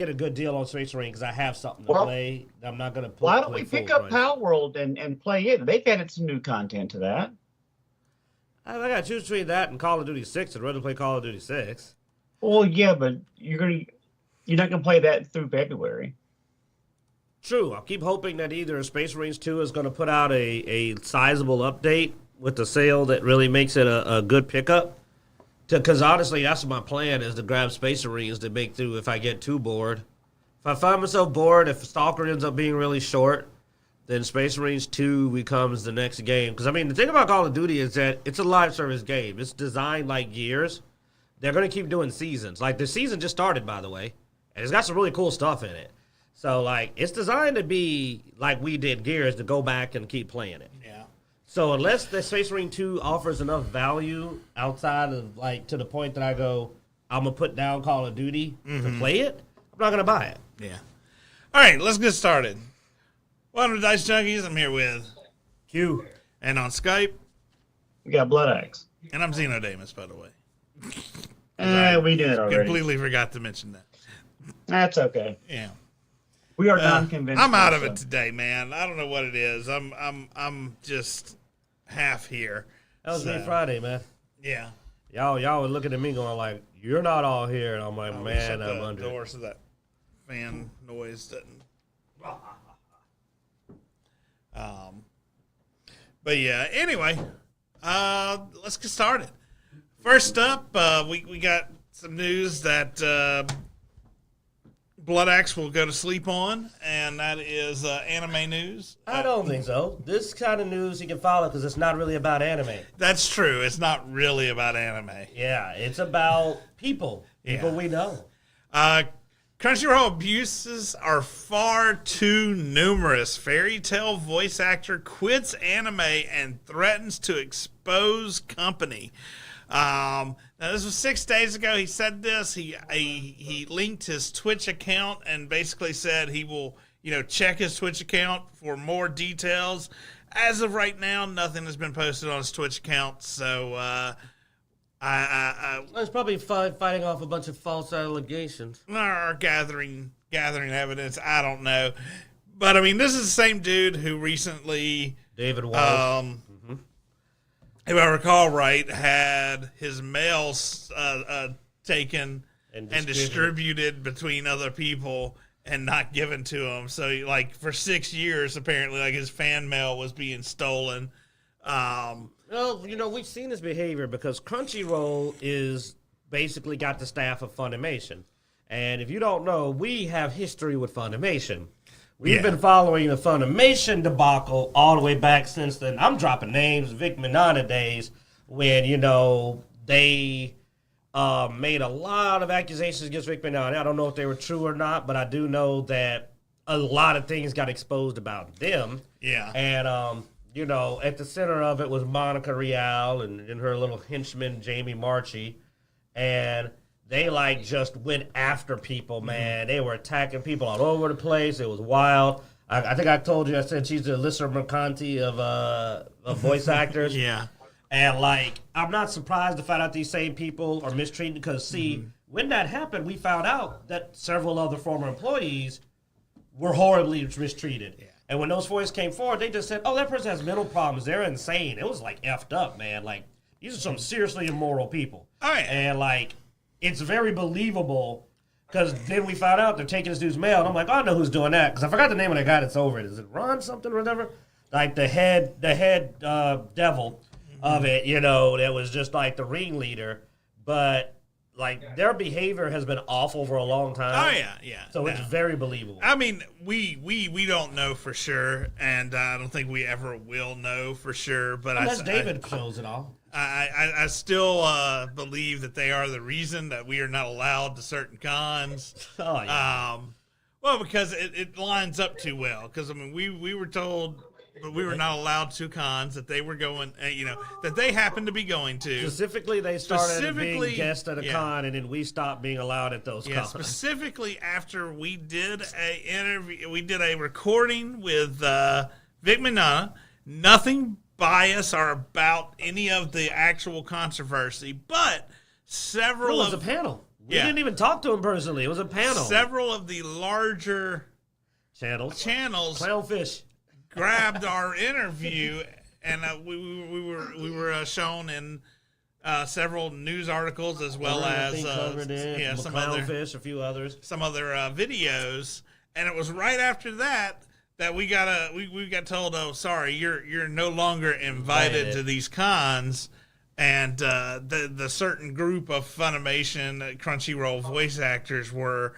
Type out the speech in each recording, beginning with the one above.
get a good deal on Space Marine because I have something to play. I'm not going to put. Why don't we pick up Power World and play it? They've added some new content to that. I got to choose between that and Call of Duty 6. I'd rather play Call of Duty 6. Well, yeah, but you're not gonna play that through February. True. I'll keep hoping that either Space Marines 2 is going to put out a sizable update with the sale that really makes it a good pickup. Because honestly, that's my plan, is to grab Space Marines to make through if I get too bored. If I find myself bored, if Stalker ends up being really short, then Space Marines 2 becomes the next game. Because, I mean, the thing about Call of Duty is that it's a live service game. It's designed like Gears. They're going to keep doing seasons. Like, the season just started, by the way, and it's got some really cool stuff in it. So, like, it's designed to be like we did Gears, to go back and keep playing it. Yeah. So unless the Space Marine 2 offers enough value outside of, like, to the point that I go, I'm going to put down Call of Duty to play it, I'm not going to buy it. Yeah. All right, let's get started. Welcome to Dicejunkies. I'm here with Q. And on Skype. We got Bloodaxe. And I'm Xenodamus, by the way. We did it already. Completely forgot to mention that. That's okay. Yeah. We are non-convinced. I'm out of it today, man. I don't know what it is. I'm just half here. That was me Friday, man. Yeah. Y'all were looking at me going like, "You're not all here," and I'm like, "Man, I'm under." Door so that fan noise doesn't. But yeah. Anyway, let's get started. First up, we got some news that Bloodaxe will go to sleep on, and that is anime news. I don't think so. This kind of news you can follow because it's not really about anime. That's true. It's not really about anime. Yeah, it's about people. People we know. Crunchyroll abuses are far too numerous. Fairy Tail voice actor quits anime and threatens to expose company. Now, this was 6 days ago. He said this. He linked his Twitch account and basically said he will, check his Twitch account for more details. As of right now, nothing has been posted on his Twitch account. So, it's probably fighting off a bunch of false allegations. Or gathering evidence. I don't know. But, I mean, this is the same dude who recently... David Walsh. If I recall right, had his mail taken and distributed between other people and not given to him. So, like, for 6 years, apparently, like, his fan mail was being stolen. Well, we've seen this behavior because Crunchyroll is basically got the staff of Funimation. And if you don't know, we have history with Funimation. We've been following the Funimation debacle all the way back since then. I'm dropping names, Vic Mignogna days, when, they made a lot of accusations against Vic Mignogna. I don't know if they were true or not, but I do know that a lot of things got exposed about them. Yeah. And, at the center of it was Monica Rial and her little henchman, Jamie Marchi. And they, just went after people, man. They were attacking people all over the place. It was wild. I think I told you, I said she's the Alyssa Mercanti of voice actors. Yeah. And, I'm not surprised to find out these same people are mistreated because, when that happened, we found out that several other former employees were horribly mistreated. Yeah. And when those voices came forward, they just said, oh, that person has mental problems. They're insane. It was, effed up, man. These are some seriously immoral people. Oh, yeah. And, it's very believable because then we found out they're taking this dude's mail. And I'm like, oh, I know who's doing that because I forgot the name of the guy that's over it. Is it Ron something or whatever? Like the head devil of it, that was just the ringleader. But their behavior has been awful for a long time. Oh yeah. So it's very believable. I mean, we don't know for sure, and I don't think we ever will know for sure. But unless David shows it all. I still believe that they are the reason that we are not allowed to certain cons. Oh, yeah. Well, because it lines up too well. Because, I mean, we were told but we were not allowed to cons that they were going, that they happened to be going to. Specifically, they started being guests at a con, and then we stopped being allowed at those cons. Specifically after we did a recording with Vic Mignogna. Nothing biased or about any of the actual controversy, but several it was a panel. We didn't even talk to him personally. It was a panel. Several of the larger channels Clownfish grabbed our interview, and we were shown in several news articles as well as some Clownfish, a few others, some other videos. And it was right after that we got told, oh, sorry, you're no longer invited to these cons. And the certain group of Funimation, Crunchyroll voice actors were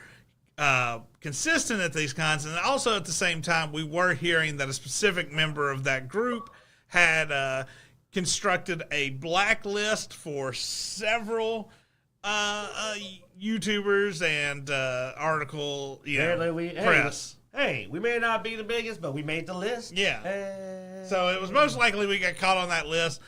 consistent at these cons. And also at the same time, we were hearing that a specific member of that group had constructed a blacklist for several YouTubers and press. Hey, we may not be the biggest, but we made the list. Yeah. So it was most likely we got caught on that list.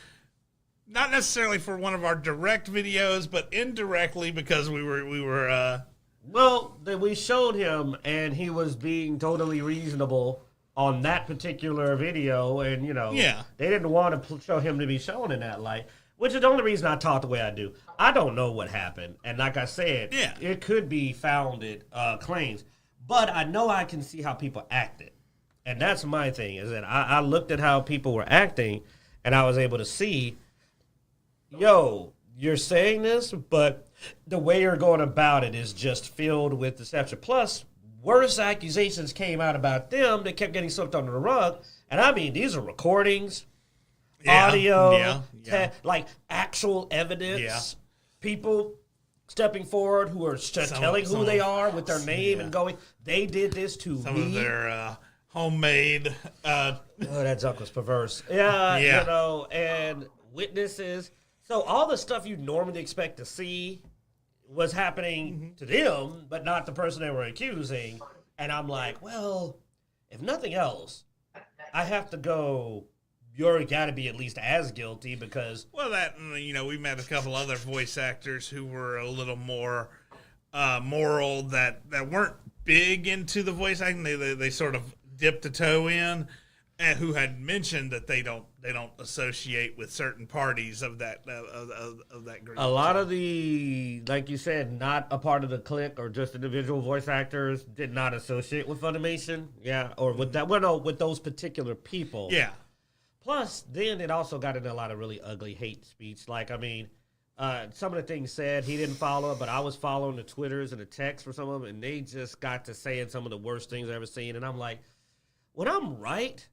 Not necessarily for one of our direct videos, but indirectly because we were. Well, we showed him, and he was being totally reasonable on that particular video, and they didn't want to show him to be shown in that light, which is the only reason I talk the way I do. I don't know what happened, and like I said, it could be founded claims, but I know I can see how people acted, and that's my thing. Is that I looked at how people were acting, and I was able to see. You're saying this, but the way you're going about it is just filled with deception. Plus, worse accusations came out about them that kept getting swept under the rug. And I mean, these are recordings, audio, like actual evidence. People stepping forward who are telling who they are with their name and going, they did this to me. Some of their homemade. That junk was perverse. And witnesses. So all the stuff you normally expect to see was happening to them, but not the person they were accusing. And I'm like, well, if nothing else, I have to go, you're got to be at least as guilty because... Well, we met a couple other voice actors who were a little more moral that weren't big into the voice acting. They sort of dipped a toe in. And who had mentioned that they don't associate with certain parties of that of that group. A lot of the, like you said, not a part of the clique or just individual voice actors did not associate with Funimation. Or with that. Well, no, with those particular people. Yeah. Plus, then it also got into a lot of really ugly hate speech. Like, I mean, some of the things said he didn't follow, but I was following the Twitters and the texts for some of them, and they just got to saying some of the worst things I've ever seen. And I'm like, when I'm right,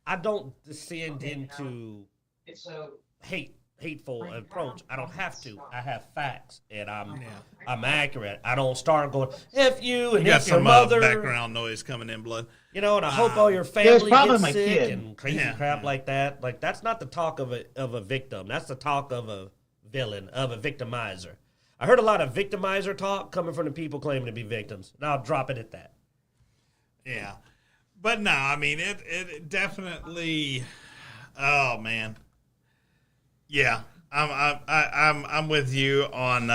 I don't descend into hateful approach. I don't have to. I have facts, and I'm accurate. I don't start going F you and F your mother. Background noise coming in, blood. And I hope all your family gets sick and crazy crap like that. Like that's not the talk of a victim. That's the talk of a villain, of a victimizer. I heard a lot of victimizer talk coming from the people claiming to be victims. And I'll drop it at that. Yeah. But no, I mean it definitely. Oh man, yeah, I'm with you on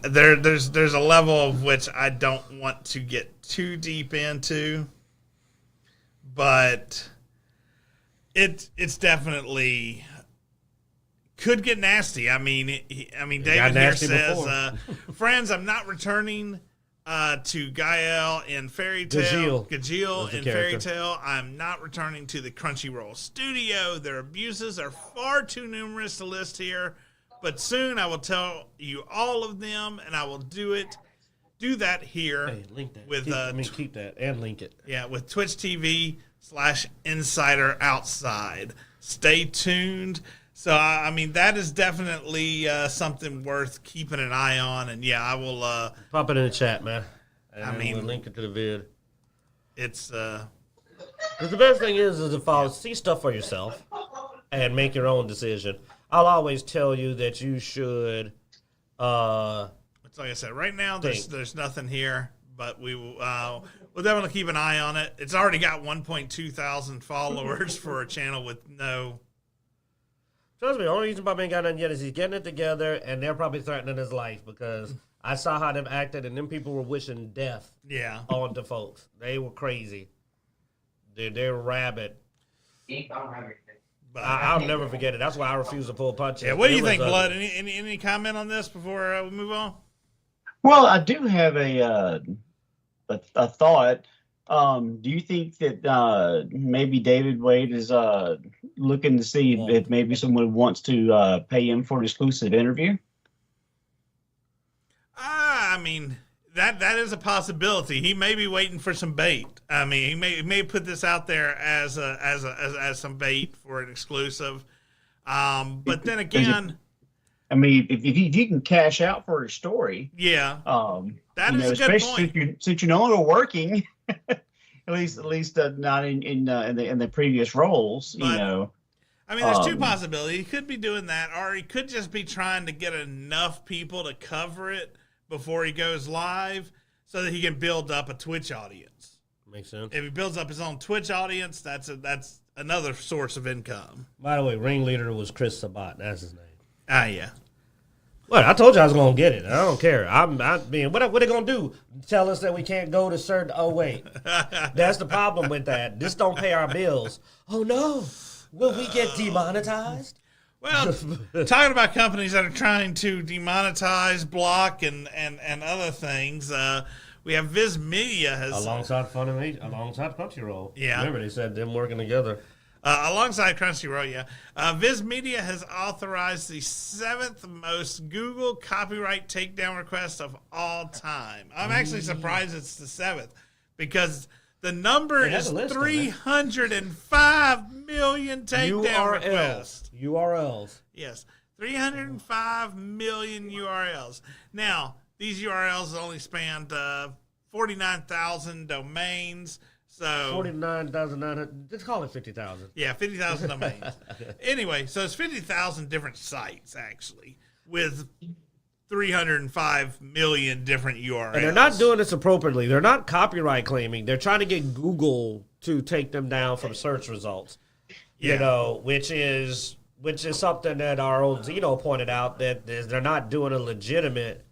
there's a level of which I don't want to get too deep into, but it's definitely could get nasty. I mean David here says, friends, I'm not returning. To Gael in Fairy Tail, Gajeel in Fairy Tail. I'm not returning to the Crunchyroll studio. Their abuses are far too numerous to list here, but soon I will tell you all of them, and I will do that here. Hey, link that. With keep that and link it. Yeah, with Twitch TV/Insider Outside. Stay tuned. So, I mean, that is definitely something worth keeping an eye on. And, yeah, I will... pop it in the chat, man. And we'll link it to the vid. It's... Because the best thing is if I'll see stuff for yourself and make your own decision. I'll always tell you that you should... it's like I said, right now there's nothing here. But we'll definitely keep an eye on it. It's already got 1.2 thousand followers for a channel with no... Trust me, the only reason Bobby ain't got nothing yet is he's getting it together, and they're probably threatening his life because I saw how them acted, and them people were wishing death onto folks. They were crazy. They're rabid. But I'll never forget it. That's why I refuse to pull punches. yeah, what do It you was think, ugly. Blood? Any comment on this before we move on? Well, I do have a thought. Do you think that maybe David Wade is looking to see if maybe someone wants to pay him for an exclusive interview? I mean, that is a possibility. He may be waiting for some bait. I mean, he may put this out there as some bait for an exclusive. But then again, I mean, if you can cash out for a story, yeah, that you is know, a good especially point. since you're no longer working, at least not in the previous roles, But- you know. I mean, there's two possibilities. He could be doing that, or he could just be trying to get enough people to cover it before he goes live so that he can build up a Twitch audience. Makes sense. If he builds up his own Twitch audience, that's another source of income. By the way, ringleader was Chris Sabat. That's his name. Yeah. Well, I told you I was gonna get it. I don't care. I mean, what are they gonna do? Tell us that we can't go to certain? Oh wait, that's the problem with that. This don't pay our bills. Oh no, will we get demonetized? Well, talking about companies that are trying to demonetize, block, and other things, we have Viz Media has Alongside alongside Crunchyroll. Yeah. Remember they said them working together. alongside Crunchyroll. Yeah, Viz Media has authorized the 7th most Google copyright takedown request of all time. I'm actually surprised it's the 7th because the number They have is a list, 305 million takedown requests. URLs. Yes, 305 million URLs. Now, these URLs only spanned 49,000 domains. So 49,900. Let's call it 50,000. yeah, 50,000 domains. Anyway, so it's 50,000 different sites actually with 305 million different URLs. And they're not doing this appropriately. They're not copyright claiming. They're trying to get Google to take them down from search results. Yeah. You know, which is something that our old Zeno pointed out that they're not doing a legitimate,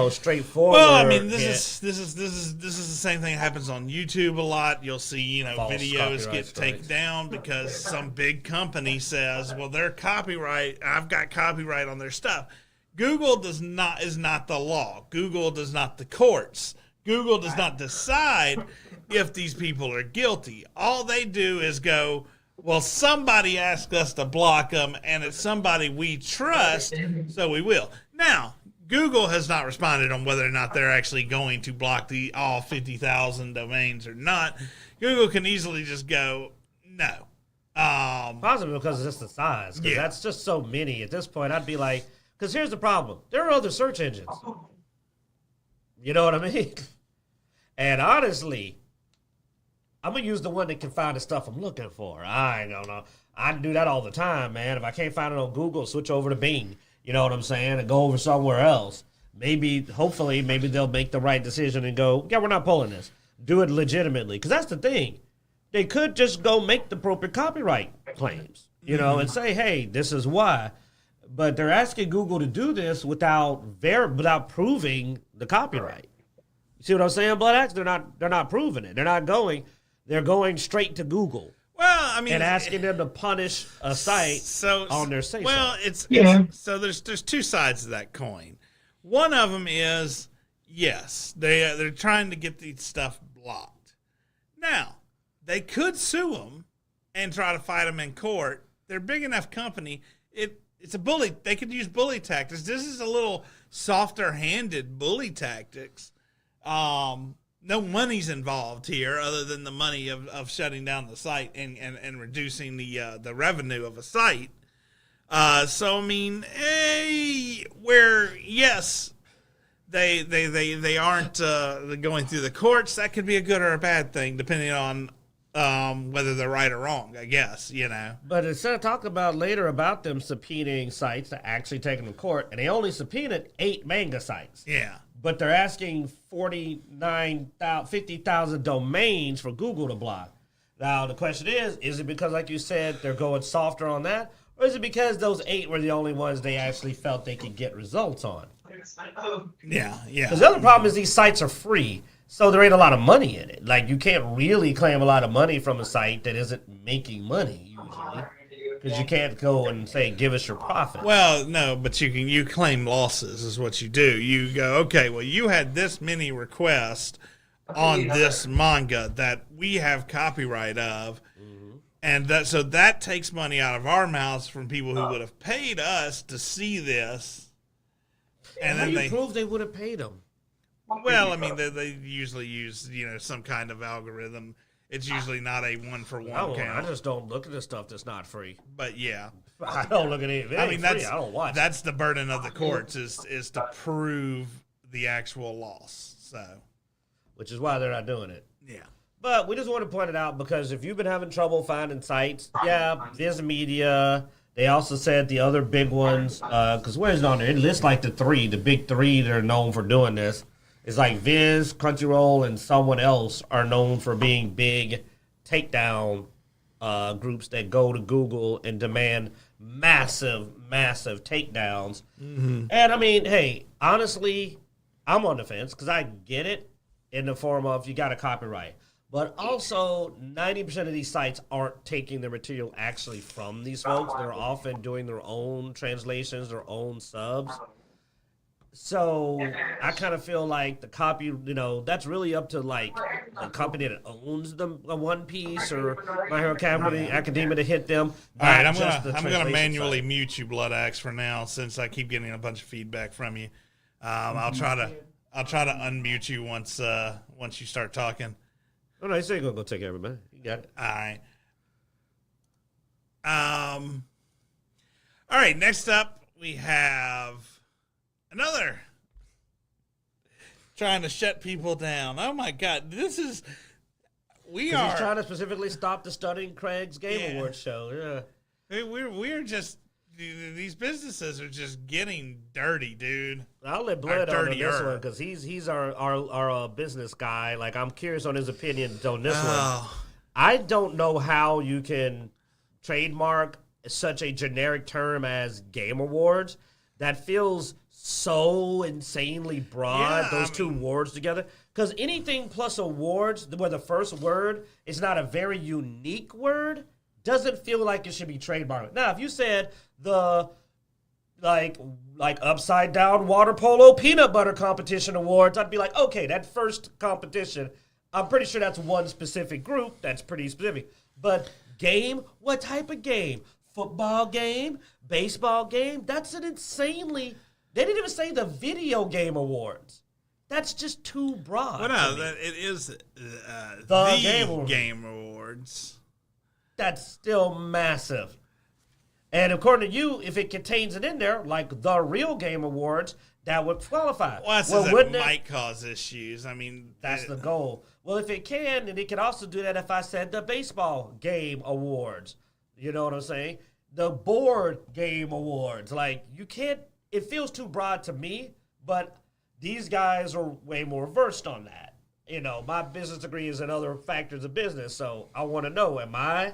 straightforward. Well, I mean, this hit. is the same thing that happens on YouTube a lot. You'll see, False videos copyright get taken strikes. down because some big company says, "Well, their copyright. I've got copyright on their stuff." Google is not the law. Google does not the courts. Google does not decide if these people are guilty. All they do is go, well, somebody asked us to block them, and it's somebody we trust, so we will. Now, Google has not responded on whether or not they're actually going to block all 50,000 domains or not. Google can easily just go, no. Possibly because it's just the size. Because Yeah. that's just so many. At this point, I'd be like, because here's the problem. There are other search engines. You know what I mean? And honestly, I'm going to use the one that can find the stuff I'm looking for. I don't know. I do that all the time, man. If I can't find it on Google, switch over to Bing. You know what I'm saying? And go over somewhere else. Hopefully, they'll make the right decision and go, yeah, we're not pulling this. Do it legitimately. Because that's the thing. They could just go make the appropriate copyright claims, and say, hey, this is why. But they're asking Google to do this without proving the copyright. You see what I'm saying, Bloodaxe? They're not proving it. They're going straight to Google Well, I mean, and asking them to punish a site on their say. Well, Yeah. so there's two sides to that coin. One of them is yes, they're trying to get the stuff blocked. Now they could sue them and try to fight them in court. They're a big enough company. It's a bully. They could use bully tactics. This is a little softer-handed bully tactics. No money's involved here other than the money of shutting down the site and reducing the revenue of a site. So I mean, where yes, they aren't going through the courts. That could be a good or a bad thing depending on whether they're right or wrong. I guess But instead of talking about later about them subpoenaing sites to actually take them to court, and they only subpoenaed 8 manga sites. Yeah. But they're asking 50,000 domains for Google to block. Now, the question is it because, like you said, they're going softer on that? Or is it because those 8 were the only ones they actually felt they could get results on? Yeah. Because the other problem is these sites are free, so there ain't a lot of money in it. Like, you can't really claim a lot of money from a site that isn't making money, usually. Because you can't go and say, give us your profit. Well, no, but you claim losses is what you do. You go, okay, well, you had this many requests on this manga that we have copyright of, and that takes money out of our mouths from people who would have paid us to see this. And How then do you prove they would have paid them? Well, I mean, they usually use some kind of algorithm. It's usually not a one-for-one count. I just don't look at the stuff that's not free. But yeah, I don't look at it. If it ain't free, I don't watch. That's the burden of the courts is to prove the actual loss. So, which is why they're not doing it. Yeah. But we just want to point it out because if you've been having trouble finding sites, Viz Media. They also said the other big ones, because where's it on there? It lists like the big three that are known for doing this. It's like Viz, Crunchyroll, and someone else are known for being big takedown groups that go to Google and demand massive takedowns. Mm-hmm. And I mean, hey, honestly, I'm on the fence because I get it in the form of you got a copyright. But also, 90% of these sites aren't taking their material actually from these folks. They're often doing their own translations, their own subs. So I kind of feel like the copy, that's really up to like the company that owns the One Piece or My Hero Academia to hit them. All right, I'm gonna manually mute you, Bloodaxe, for now since I keep getting a bunch of feedback from you. I'll try to unmute you once you start talking. Oh no, you say you're gonna go take everybody. You got it. All right. Next up, we have another trying to shut people down. Oh my God, he's trying to specifically stop the Stunning Craig's Game Awards show. Yeah, we're just these businesses are just getting dirty, dude. I'll let Blood on this one because he's our business guy. Like I'm curious on his opinion on this one. I don't know how you can trademark such a generic term as Game Awards. That feels so insanely broad, those two words together. Because anything plus awards, where the first word is not a very unique word, doesn't feel like it should be trademarked. Now, if you said the like upside down water polo peanut butter competition awards, I'd be like, okay, that first competition, I'm pretty sure that's one specific group. That's pretty specific. But game, what type of game? Football game? Baseball game? That's an insanely... They didn't even say the video game awards. That's just too broad. Well, no, it is the game awards. That's still massive. And according to you, if it contains it in there, like the real game awards, that would qualify. Well, it might cause issues. I mean, that's the goal. Well, if it can, then it could also do that if I said the baseball game awards. You know what I'm saying? The board game awards. Like, you can't, it feels too broad to me, but these guys are way more versed on that. You know, my business degree is in other factors of business, so I want to know, am I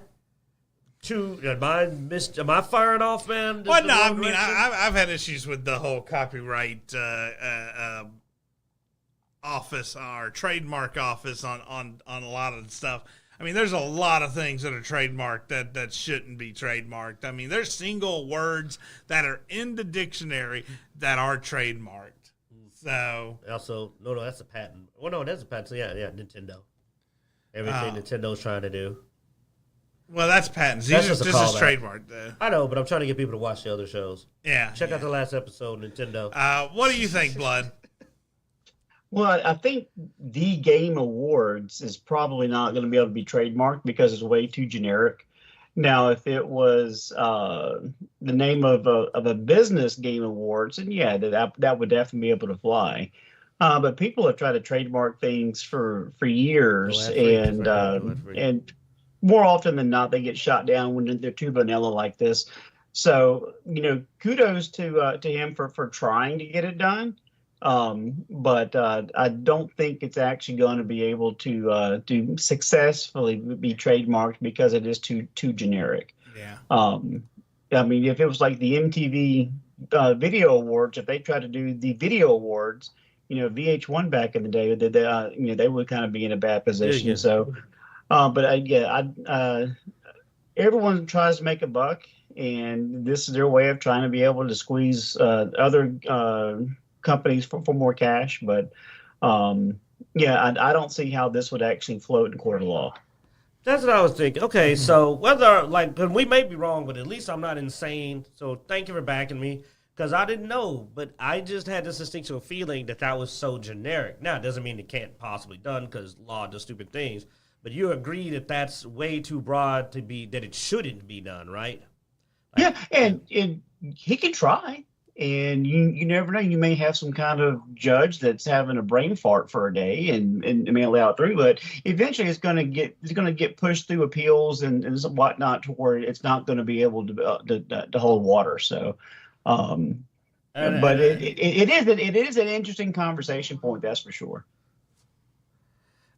firing off, man? Well, no, I mean, I've had issues with the whole copyright office or trademark office on a lot of the stuff. I mean, there's a lot of things that are trademarked that shouldn't be trademarked. I mean, there's single words that are in the dictionary that are trademarked. So also, no, that's a patent. Well, no, that's a patent. So yeah, Nintendo. Everything Nintendo's trying to do. Well, that's patents. This is trademarked, though. I know, but I'm trying to get people to watch the other shows. Yeah. Check out the last episode, Nintendo. What do you think, Blood? Well, I think the Game Awards is probably not going to be able to be trademarked because it's way too generic. Now, if it was the name of a business Game Awards, then yeah, that would definitely be able to fly. But people have tried to trademark things for years, and more often than not, they get shot down when they're too vanilla like this. So, kudos to him for trying to get it done. But I don't think it's actually going to be able to successfully be trademarked because it is too generic. Yeah. I mean, if it was like the MTV Video Awards, if they tried to do the Video Awards, VH1 back in the day, they would kind of be in a bad position. Yeah. So, but everyone tries to make a buck, and this is their way of trying to be able to squeeze other companies for more cash. But yeah, I don't see how this would actually float in court of law. That's what I was thinking. Okay, so whether, like, and we may be wrong, but at least I'm not insane. So thank you for backing me, because I didn't know, but I just had this instinctual feeling that was so generic. Now, it doesn't mean it can't possibly done, because law does stupid things. But you agree that that's way too broad to be, that it shouldn't be done, right? Like, Yeah, and he can try, and you never know. You may have some kind of judge that's having a brain fart for a day and may allow it through, but eventually it's going to get pushed through appeals and whatnot to where it's not going to be able to hold water. So, but it is an interesting conversation point, that's for sure.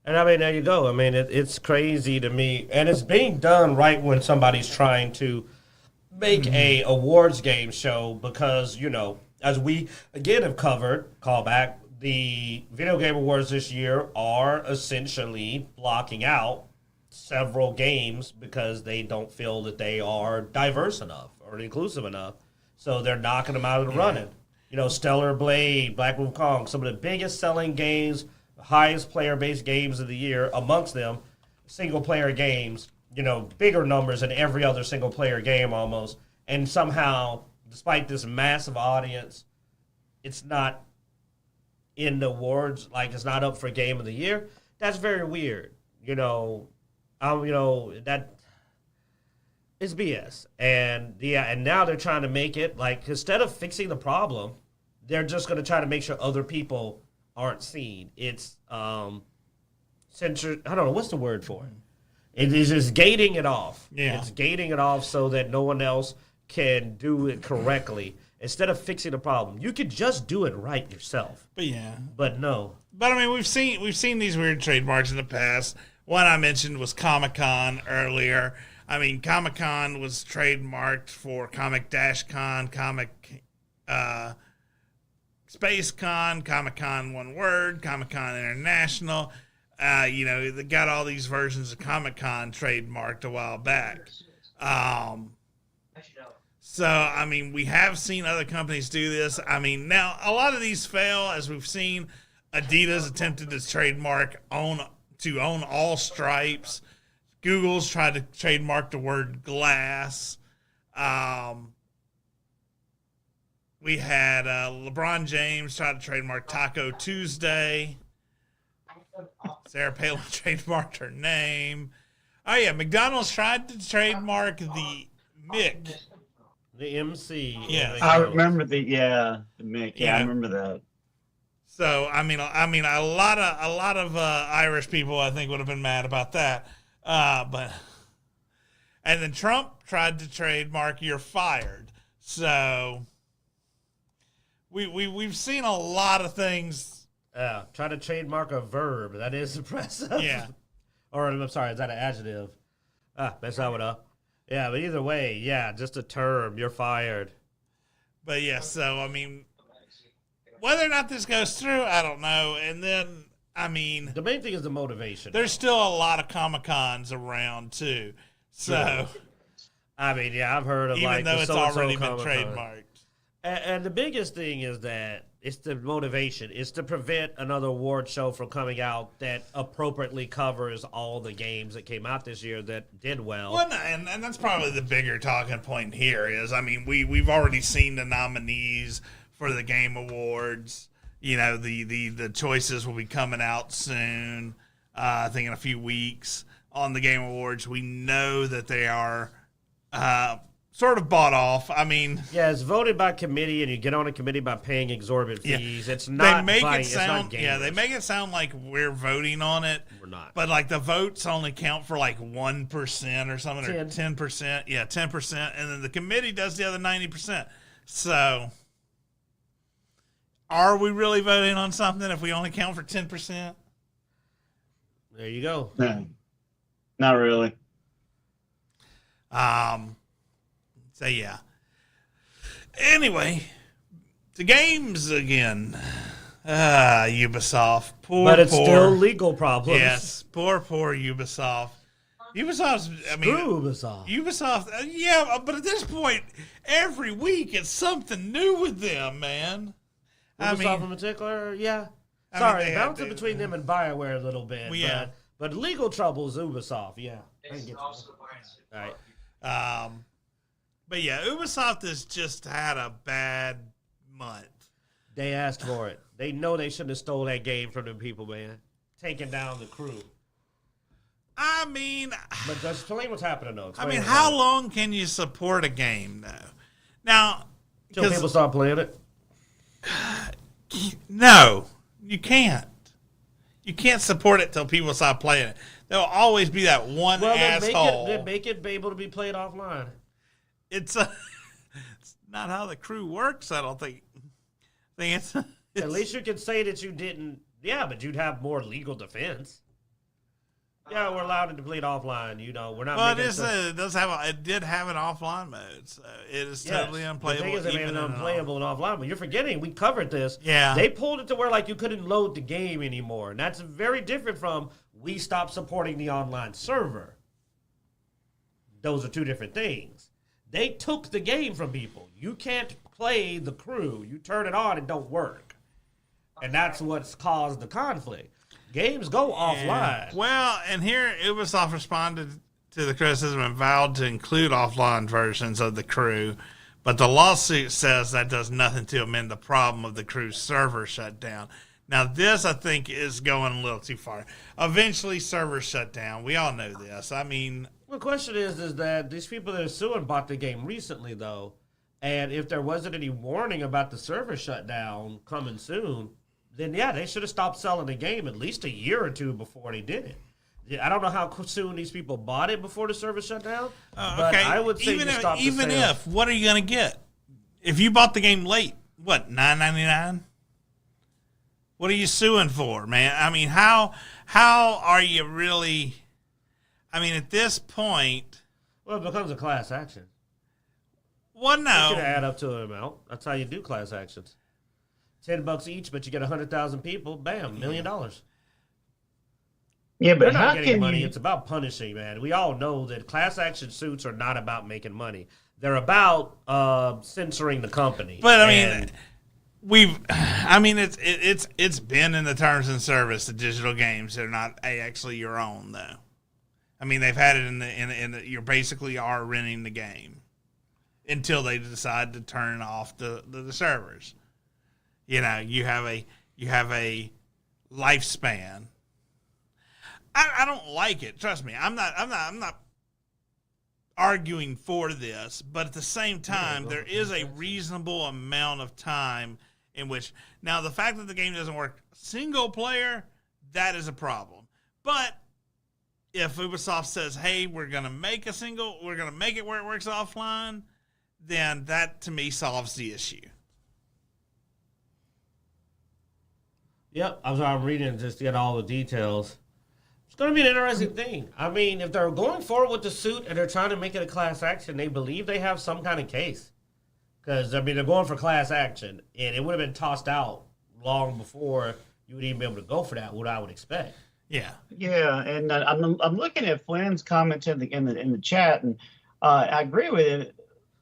And I mean, there you go. I mean, it's crazy to me, and it's being done right when somebody's trying to make a awards game show, because, you know, as we again have covered, callback, the video game awards this year are essentially blocking out several games because they don't feel that they are diverse enough or inclusive enough. So they're knocking them out of the running. You know, Stellar Blade, Black Wukong, some of the biggest selling games, highest player-based games of the year, amongst them, single-player games, you know, bigger numbers than every other single-player game almost. And somehow, despite this massive audience, it's not in the awards, like it's not up for Game of the Year. That's very weird. You know, that is BS. And yeah, and now they're trying to make it like, instead of fixing the problem, they're just going to try to make sure other people aren't seen. It's censor. I don't know what's the word for it. It is just gating it off. Yeah, it's gating it off so that no one else can do it correctly. Instead of fixing the problem, you could just do it right yourself. But no. But I mean, we've seen these weird trademarks in the past. One I mentioned was Comic-Con earlier. I mean, Comic-Con was trademarked for Comic-Con, Comic Space Con, Comic-Con one word, Comic-Con International. You know, they got all these versions of Comic-Con trademarked a while back. So, I mean, we have seen other companies do this. I mean, now, a lot of these fail, as we've seen. Adidas attempted to trademark own all stripes. Google's tried to trademark the word glass. We had LeBron James try to trademark Taco Tuesday. Sarah Palin trademarked her name. Oh, yeah, McDonald's tried to trademark the Mick. The MC. Yeah. I remember the Mick. Yeah, I remember that. So, I mean, a lot of Irish people, I think, would have been mad about that. And then Trump tried to trademark "you're fired." So we've seen a lot of things. Try to trademark a verb. That is impressive. Yeah. Or I'm sorry, is that an adjective? Mess that one up. Yeah, but either way, yeah, just a term. You're fired. But yeah, so I mean, whether or not this goes through, I don't know. And then, I mean, the main thing is the motivation. There's still a lot of Comic-Cons around too. So, I mean, yeah, I've heard of even like though the it's so-and-so already been Comic-Con. trademarked. And the biggest thing is that it's the motivation. It's to prevent another award show from coming out that appropriately covers all the games that came out this year that did well. Well, and that's probably the bigger talking point here is, I mean, we've already seen the nominees for the Game Awards. You know, the choices will be coming out soon. I think in a few weeks on the Game Awards. We know that they are sort of bought off. I mean, yeah, it's voted by committee, and you get on a committee by paying exorbitant fees. Yeah. It's not. They make by, it sound. Yeah, they make it sound like we're voting on it. We're not. But like the votes only count for like 1% or something, 10. or 10%. Yeah, 10%, and then the committee does the other 90%. So, are we really voting on something if we only count for 10%? There you go. No, not really. So yeah. Anyway, the games again. Ubisoft. But it's still legal problems. Yes, poor Ubisoft. Ubisoft's, Screw Ubisoft. Ubisoft, yeah, but at this point, every week it's something new with them, man. Ubisoft in particular, yeah. Sorry, bouncing between them and BioWare a little bit. Yeah. But legal troubles, Ubisoft, yeah. Also All right. But yeah, Ubisoft has just had a bad month. They asked for it. They know they shouldn't have stole that game from them people, man. Taking down the crew. But just explain what's happening, though. How long can you support a game, though? Now, till people start playing it? No, you can't. You can't support it till people stop playing it. There'll always be that one asshole. Then make it be able to be played offline. It's not how the crew works, I don't think. At least you can say that you didn't. Yeah, but you'd have more legal defense. Yeah, we're allowed to play it offline. We're not. Well, it did have an offline mode, so it is totally unplayable. The thing is, it made it unplayable and offline. But you're forgetting, we covered this. Yeah, they pulled it to where you couldn't load the game anymore, and that's very different from we stopped supporting the online server. Those are two different things. They took the game from people. You can't play the crew. You turn it on, it don't work, and that's what's caused the conflict. Games go offline. Well, and here Ubisoft responded to the criticism and vowed to include offline versions of the crew, but the lawsuit says that does nothing to amend the problem of the crew's server shutdown. Now, this, I think, is going a little too far. Eventually, servers shut down. We all know this. The question is that these people that are suing bought the game recently, though, and if there wasn't any warning about the server shutdown coming soon, then yeah, they should have stopped selling the game at least a year or two before they did it. I don't know how soon these people bought it before the server shut down, but I would say even if, what are you going to get? If you bought the game late, what, $9.99? What are you suing for, man? How are you really? At this point, well, it becomes a class action. Well, no, you can add up to an amount. That's how you do class actions. $10 each, but you get 100,000 people. Bam, $1 million. Yeah, but they're not how getting can money. you... It's about punishing, man. We all know that class action suits are not about making money. They're about censoring the company. But it's been in the terms and service of digital games. They're not actually your own, though. They've had it in the you basically are renting the game until they decide to turn off the servers. You have a lifespan. I don't like it. Trust me. I'm not arguing for this, but at the same time, there is a reasonable amount of time in which, now the fact that the game doesn't work single player, that is a problem. But if Ubisoft says, hey, we're going to make it where it works offline, then that to me solves the issue. Yep, I'm reading just to get all the details. It's going to be an interesting thing. If they're going forward with the suit and they're trying to make it a class action, they believe they have some kind of case. Because, they're going for class action, and it would have been tossed out long before you would even be able to go for that, what I would expect. Yeah. Yeah, and I'm looking at Flynn's comments in the chat, and I agree with it.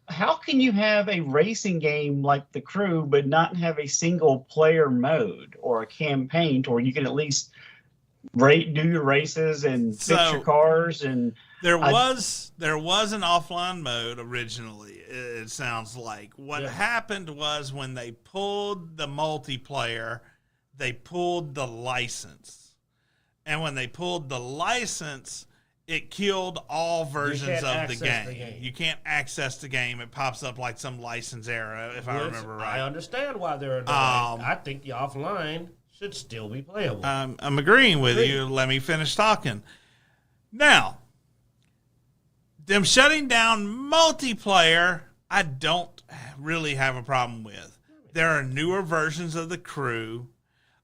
How can you have a racing game like The Crew but not have a single player mode or a campaign to where you can at least do your races and fix your cars? And there was an offline mode originally. It sounds like what happened was when they pulled the multiplayer, they pulled the license, and when they pulled the license, it killed all versions of the game. You can't access the game. It pops up like some license error, if I remember right. I understand why they're annoying. I think the offline should still be playable. I'm agreeing with you. Let me finish talking. Now, them shutting down multiplayer, I don't really have a problem with. There are newer versions of The Crew.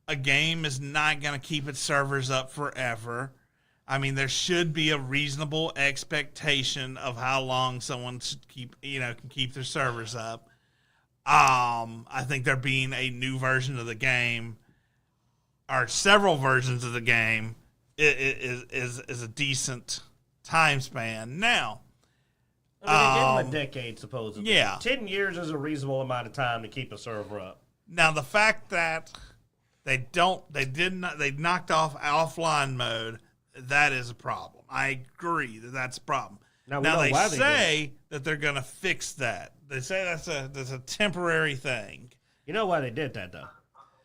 A game is not going to keep its servers up forever. There should be a reasonable expectation of how long someone should can keep their servers up. I think there being a new version of the game, or several versions of the game, is a decent time span. Now, I mean, they gave them a decade, supposedly. Yeah. 10 years is a reasonable amount of time to keep a server up. Now the fact that they knocked off offline mode, that is a problem. I agree that's a problem. Now they say that they're going to fix that. They say that's a temporary thing. You know why they did that, though?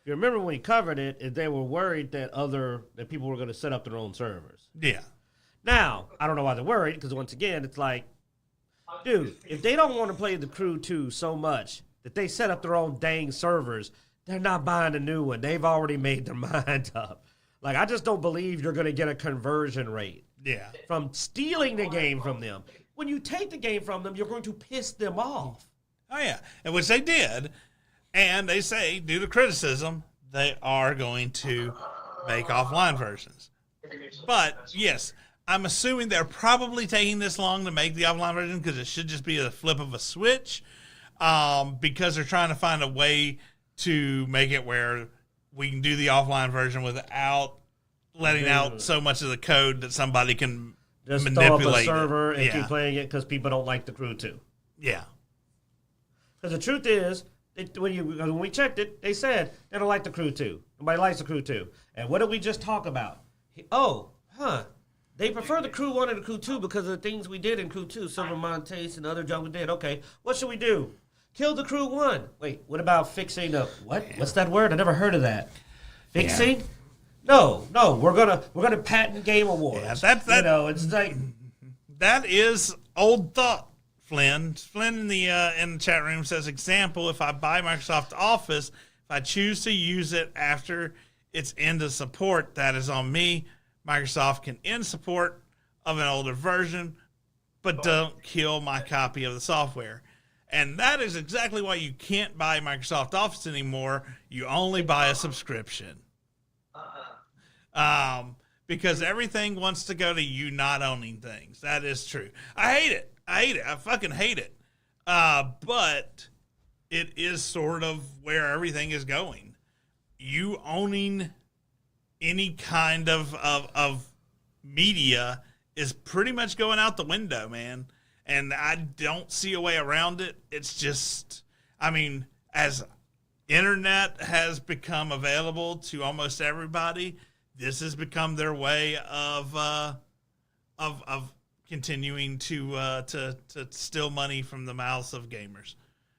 If you remember when we covered it, they were worried that people were going to set up their own servers. Yeah. Now, I don't know why they're worried, because once again, it's like, dude, if they don't want to play the Crew 2 so much that they set up their own dang servers, they're not buying a new one. They've already made their mind up. Like, I just don't believe you're going to get a conversion rate from stealing the game from them. When you take the game from them, you're going to piss them off. Oh, yeah, and which they did. And they say, due to criticism, they are going to make offline versions. But, yes, I'm assuming they're probably taking this long to make the offline version because it should just be a flip of a switch because they're trying to find a way to make it where we can do the offline version without letting out so much of the code that somebody can just manipulate throw up a server it. and keep playing it because people don't like the Crew 2. Yeah. Because the truth is, when we checked it, they said they don't like the Crew 2. Nobody likes the Crew 2. And what did we just talk about? They prefer the Crew 1 and the Crew 2 because of the things we did in Crew 2. Silver Montes and other junk we did. Okay, what should we do? Kill the Crew 1. Wait, what about fixing the... What? What's that word? I never heard of that. Fixing? Yeah. No, we're gonna patent Game Awards. Yeah, it's like... That is old thought. Flynn in the chat room says, example, if I buy Microsoft Office, if I choose to use it after its end of support, that is on me. Microsoft can end support of an older version, but don't kill my copy of the software. And that is exactly why you can't buy Microsoft Office anymore. You only buy a subscription. Because everything wants to go to you not owning things. That is true. I hate it. I fucking hate it. But it is sort of where everything is going. You owning any kind of media is pretty much going out the window, man. And I don't see a way around it. It's just, I mean, as internet has become available to almost everybody, this has become their way of continuing to steal money from the mouths of gamers.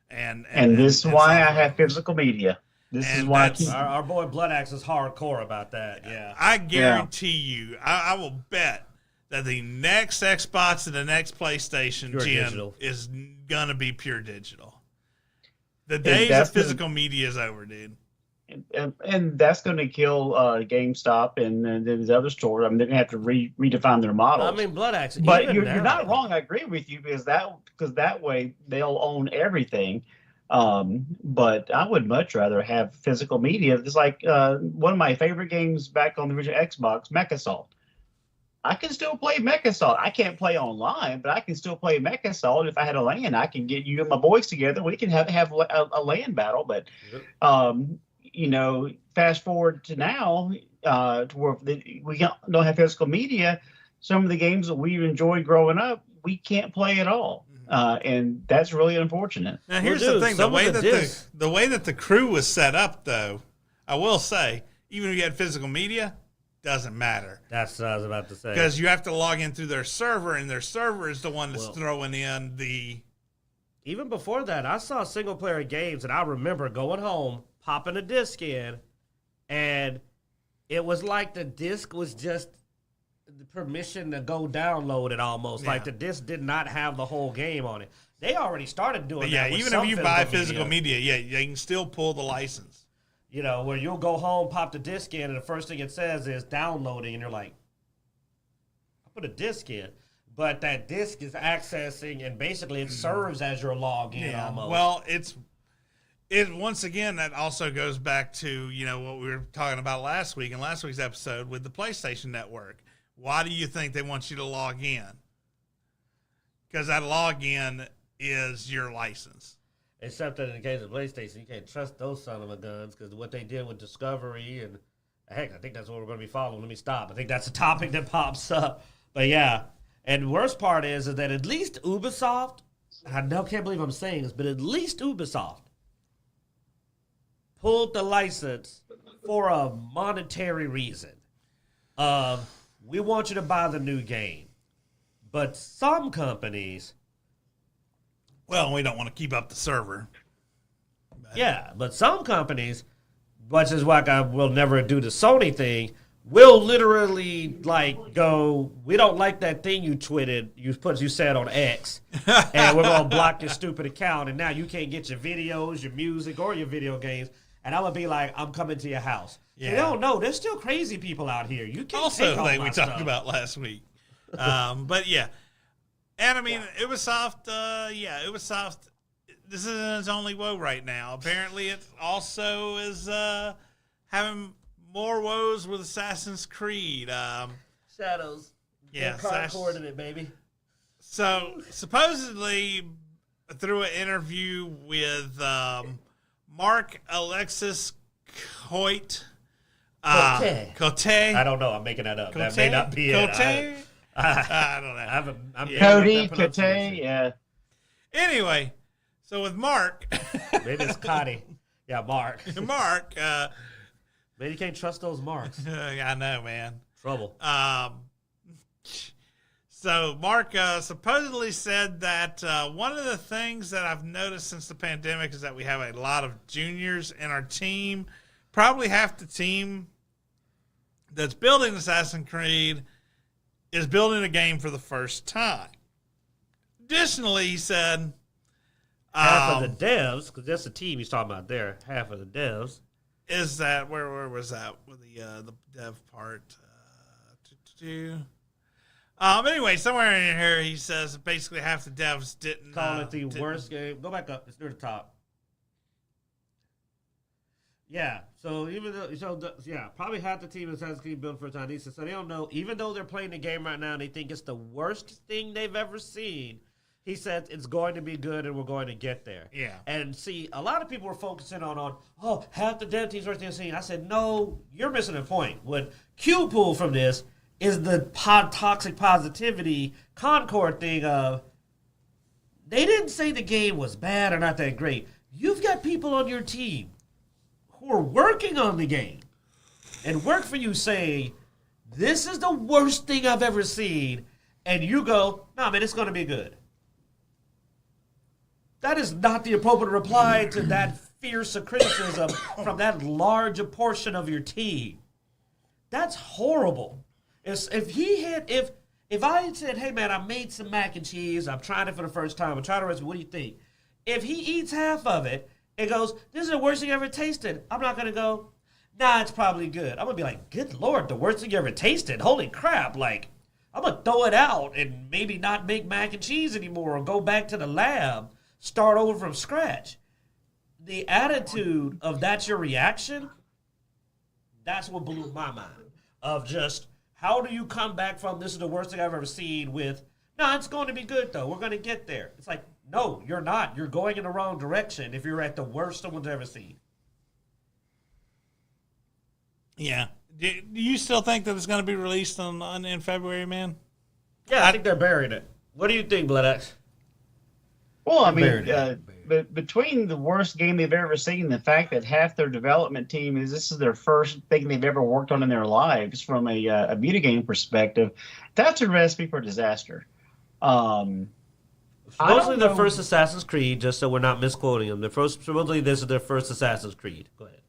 And this is why I have physical media. This is why our boy Bloodaxe is hardcore about that. Yeah, I guarantee you, I will bet that the next Xbox and the next PlayStation gen is gonna be pure digital. The days of physical media is over, dude. And that's going to kill GameStop and these other stores. I mean, they're going to have to redefine their models. I mean, Bloodaxe. But you're not wrong. I agree with you because that way they'll own everything. But I would much rather have physical media. It's like one of my favorite games back on the original Xbox, Mech Assault. I can still play Mech Assault. I can't play online, but I can still play Mech Assault. If I had a LAN, I can get you and my boys together. We can have a LAN battle. But fast forward to now, to where we don't have physical media. Some of the games that we enjoyed growing up, we can't play at all, and that's really unfortunate. Now, here's the thing: the way that the Crew was set up, though, I will say, even if you had physical media, doesn't matter. That's what I was about to say. Because you have to log in through their server, and their server is the one that's throwing in the. Even before that, I saw single-player games, and I remember going home, popping a disc in, and it was like the disc was just the permission to go download it almost. Yeah. Like the disc did not have the whole game on it. They already started doing that. Yeah, even if you buy physical media, they can still pull the license. Where you'll go home, pop the disc in, and the first thing it says is downloading, and you're like, I put a disc in. But that disc is accessing, and basically it serves as your login almost. Well, it once again, that also goes back to, what we were talking about last week in last week's episode with the PlayStation Network. Why do you think they want you to log in? Because that login is your license. Except that in the case of PlayStation, you can't trust those son of a guns because what they did with Discovery and heck, I think that's what we're going to be following. Let me stop. I think that's a topic that pops up. But yeah, And the worst part is that at least Ubisoft, I can't believe I'm saying this, but at least Ubisoft pulled the license for a monetary reason. We want you to buy the new game. But some companies... Well, we don't want to keep up the server. Yeah, but some companies, much as like I will never do the Sony thing, will literally like go, we don't like that thing you tweeted, you said on X, and we're gonna block your stupid account, and now you can't get your videos, your music, or your video games. And I'm gonna be like, I'm coming to your house. Yeah. You don't know, there's still crazy people out here. You can't also take all thing my we stuff. talked about last week. But yeah, and I mean, Ubisoft. Ubisoft. This isn't its only woe right now. Apparently, it also is having more woes with Assassin's Creed. Shadows. Yeah, Concord in it, baby. So supposedly, through an interview with Mark Alexis Cote. Cote. I don't know. I'm making that up. That may not be Cote? it. I don't know. Cody, Cote, yeah. Anyway, so with Mark. Maybe it's Cotty. Yeah, Mark. Mark. Man, you can't trust those marks. I know, man. Trouble. So Mark supposedly said that one of the things that I've noticed since the pandemic is that we have a lot of juniors in our team. Probably half the team that's building Assassin's Creed is building a game for the first time. Additionally, he said... half of the devs, because that's the team he's talking about there, half of the devs. Is that, where was that with the dev part? Anyway, somewhere in here he says basically half the devs didn't... Call it the worst game. Go back up. It's near the top. Yeah, so probably half the team is Assassin's Creed built for a time. So they don't know, even though they're playing the game right now and they think it's the worst thing they've ever seen, he said it's going to be good and we're going to get there. Yeah. And see, a lot of people were focusing on half the dev team's worst thing I've seen. I said, no, you're missing a point. What Q pulled from this is the toxic positivity Concord thing of, they didn't say the game was bad or not that great. You've got people on your team who are working on the game and work for you saying, this is the worst thing I've ever seen, and you go, nah, man, it's going to be good. That is not the appropriate reply to that fierce criticism from that large a portion of your team. That's horrible. If I had said, hey, man, I made some mac and cheese, I'm trying it for the first time, I'm trying the recipe, what do you think? If he eats half of it, and goes, this is the worst thing I ever tasted. I'm not going to go, nah, it's probably good. I'm going to be like, good Lord, the worst thing you ever tasted? Holy crap. Like, I'm going to throw it out and maybe not make mac and cheese anymore or go back to the lab, start over from scratch. The attitude of that's your reaction, that's what blew my mind. Of just, how do you come back from this is the worst thing I've ever seen with, no, it's going to be good, though. We're going to get there. It's like, no, you're not. You're going in the wrong direction if you're at the worst someone's ever seen. Yeah. Do you still think that it's going to be released in February, man? Yeah, I think they're burying it. What do you think, Bloodaxe? Well, I mean, between the worst game they've ever seen and the fact that half their development team this is their first thing they've ever worked on in their lives from a video game perspective, that's a recipe for disaster. Supposedly their first Assassin's Creed, just so we're not misquoting them. Supposedly this is their first Assassin's Creed. Go ahead.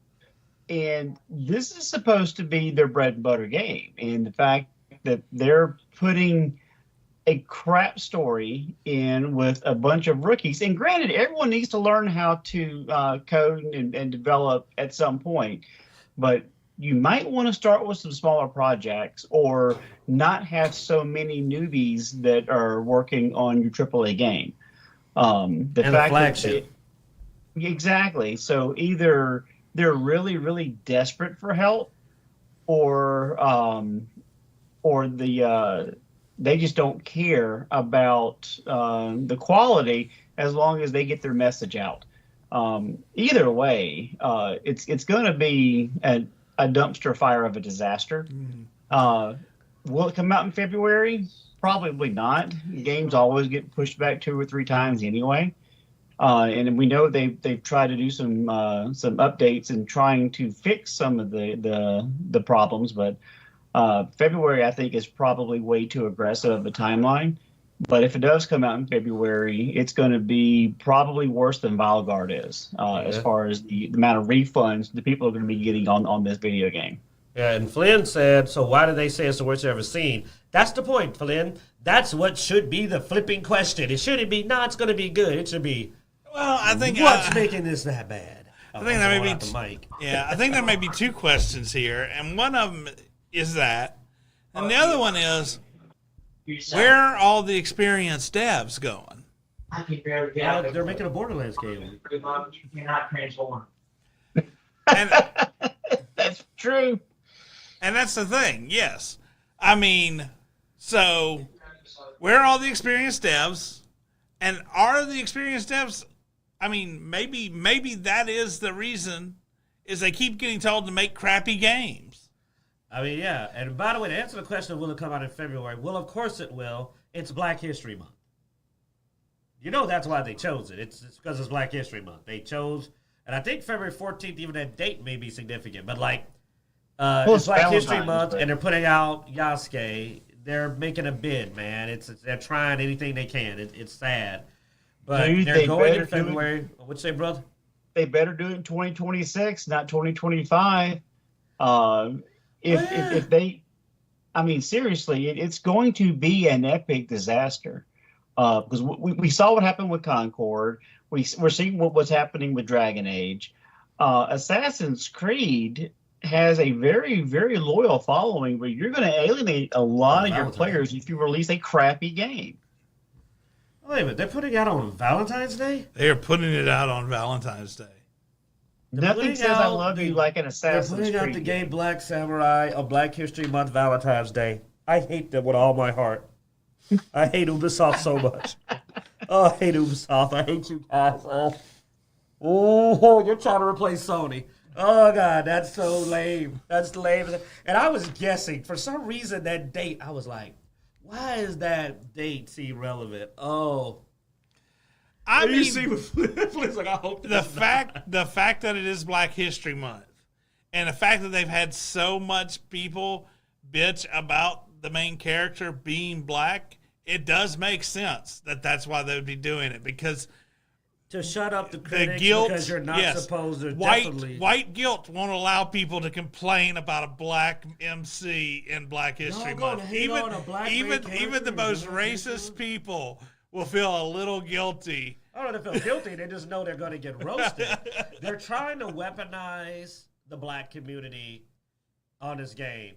And this is supposed to be their bread and butter game. And the fact that they're putting a crap story in with a bunch of rookies. And granted, everyone needs to learn how to code and develop at some point. But you might want to start with some smaller projects or not have so many newbies that are working on your AAA game. The flagship. Exactly. So either they're really, really desperate for help or they just don't care about the quality as long as they get their message out. Either way, it's going to be a dumpster fire of a disaster. Will it come out in February? Probably not. Games always get pushed back 2 or 3 times anyway. And we know they've tried to do some updates and trying to fix some of the problems, but February I think is probably way too aggressive of a timeline. But if it does come out in February, it's going to be probably worse than Valgard is as far as the amount of refunds the people are going to be getting on this video game. Yeah, and Flynn said, so why did they say it's the worst they've ever seen? That's the point, Flynn. That's what should be the flipping question. It shouldn't be, it's going to be good. It should be, well, I think what's making this that bad? I think there may be I think there may be two questions here, and one of them is that, and the other one is, where are all the experienced devs going? I can barely get out. They're making a Borderlands game. You cannot transform. And That's true. and that's the thing. Yes, I mean, so where are all the experienced devs? And are the experienced devs? I mean, maybe that is the reason, is they keep getting told to make crappy games. I mean, yeah. And by the way, to answer the question, will it come out in February? Well, of course it will. It's Black History Month. You know that's why they chose it. It's because it's Black History Month. They chose, and I think February 14th, even that date may be significant. But like, it's Black History Month, and they're putting out Yasuke. They're making a bid, man. They're trying anything they can. It's sad. But they're going in February. What'd you say, brother? They better do it in 2026, not 2025. If they, I mean, seriously, it's going to be an epic disaster. Because we saw what happened with Concord. We're seeing what's happening with Dragon Age. Assassin's Creed has a very, very loyal following, but you're going to alienate a lot of your players if you release a crappy game. Wait a minute, they're putting it out on Valentine's Day? They are putting it out on Valentine's Day. Nothing says I love you like an Assassin's Creed. They're putting out the game Black Samurai on Black History Month Valentine's Day. I hate them with all my heart. I hate Ubisoft so much. Oh, I hate Ubisoft. I hate you guys. Oh, you're trying to replace Sony. Oh, God, that's so lame. That's lame. And I was guessing. For some reason, that date, I was like, why is that date seem relevant? Oh. I mean, you see Flipp's like, I hope the fact that it is Black History Month, and the fact that they've had so much people bitch about the main character being black, it does make sense that that's why they would be doing it, because to shut up the critics, the guilt, because you're not supposed to. White guilt won't allow people to complain about a black MC in Black History Month. Even the most racist people will feel a little guilty. I don't know if they feel guilty. They just know they're going to get roasted. They're trying to weaponize the black community on this game.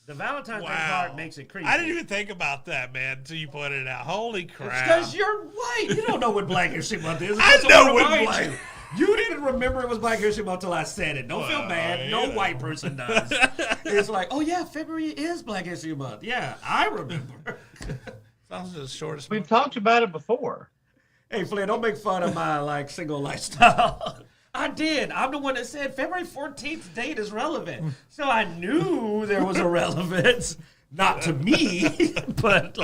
The Valentine's Day part makes it creepy. I didn't even think about that, man, until you pointed it out. Holy crap. It's because you're white. You don't know what Black History Month is. I know what white. You didn't remember it was Black History Month until I said it. Don't feel bad. No white person does. It's like, oh, yeah, February is Black History Month. Yeah, I remember. Sounds the shortest. We've talked about it before. Hey, Flynn, don't make fun of my single lifestyle. I did. I'm the one that said February 14th date is relevant. So I knew there was a relevance. Not to me, but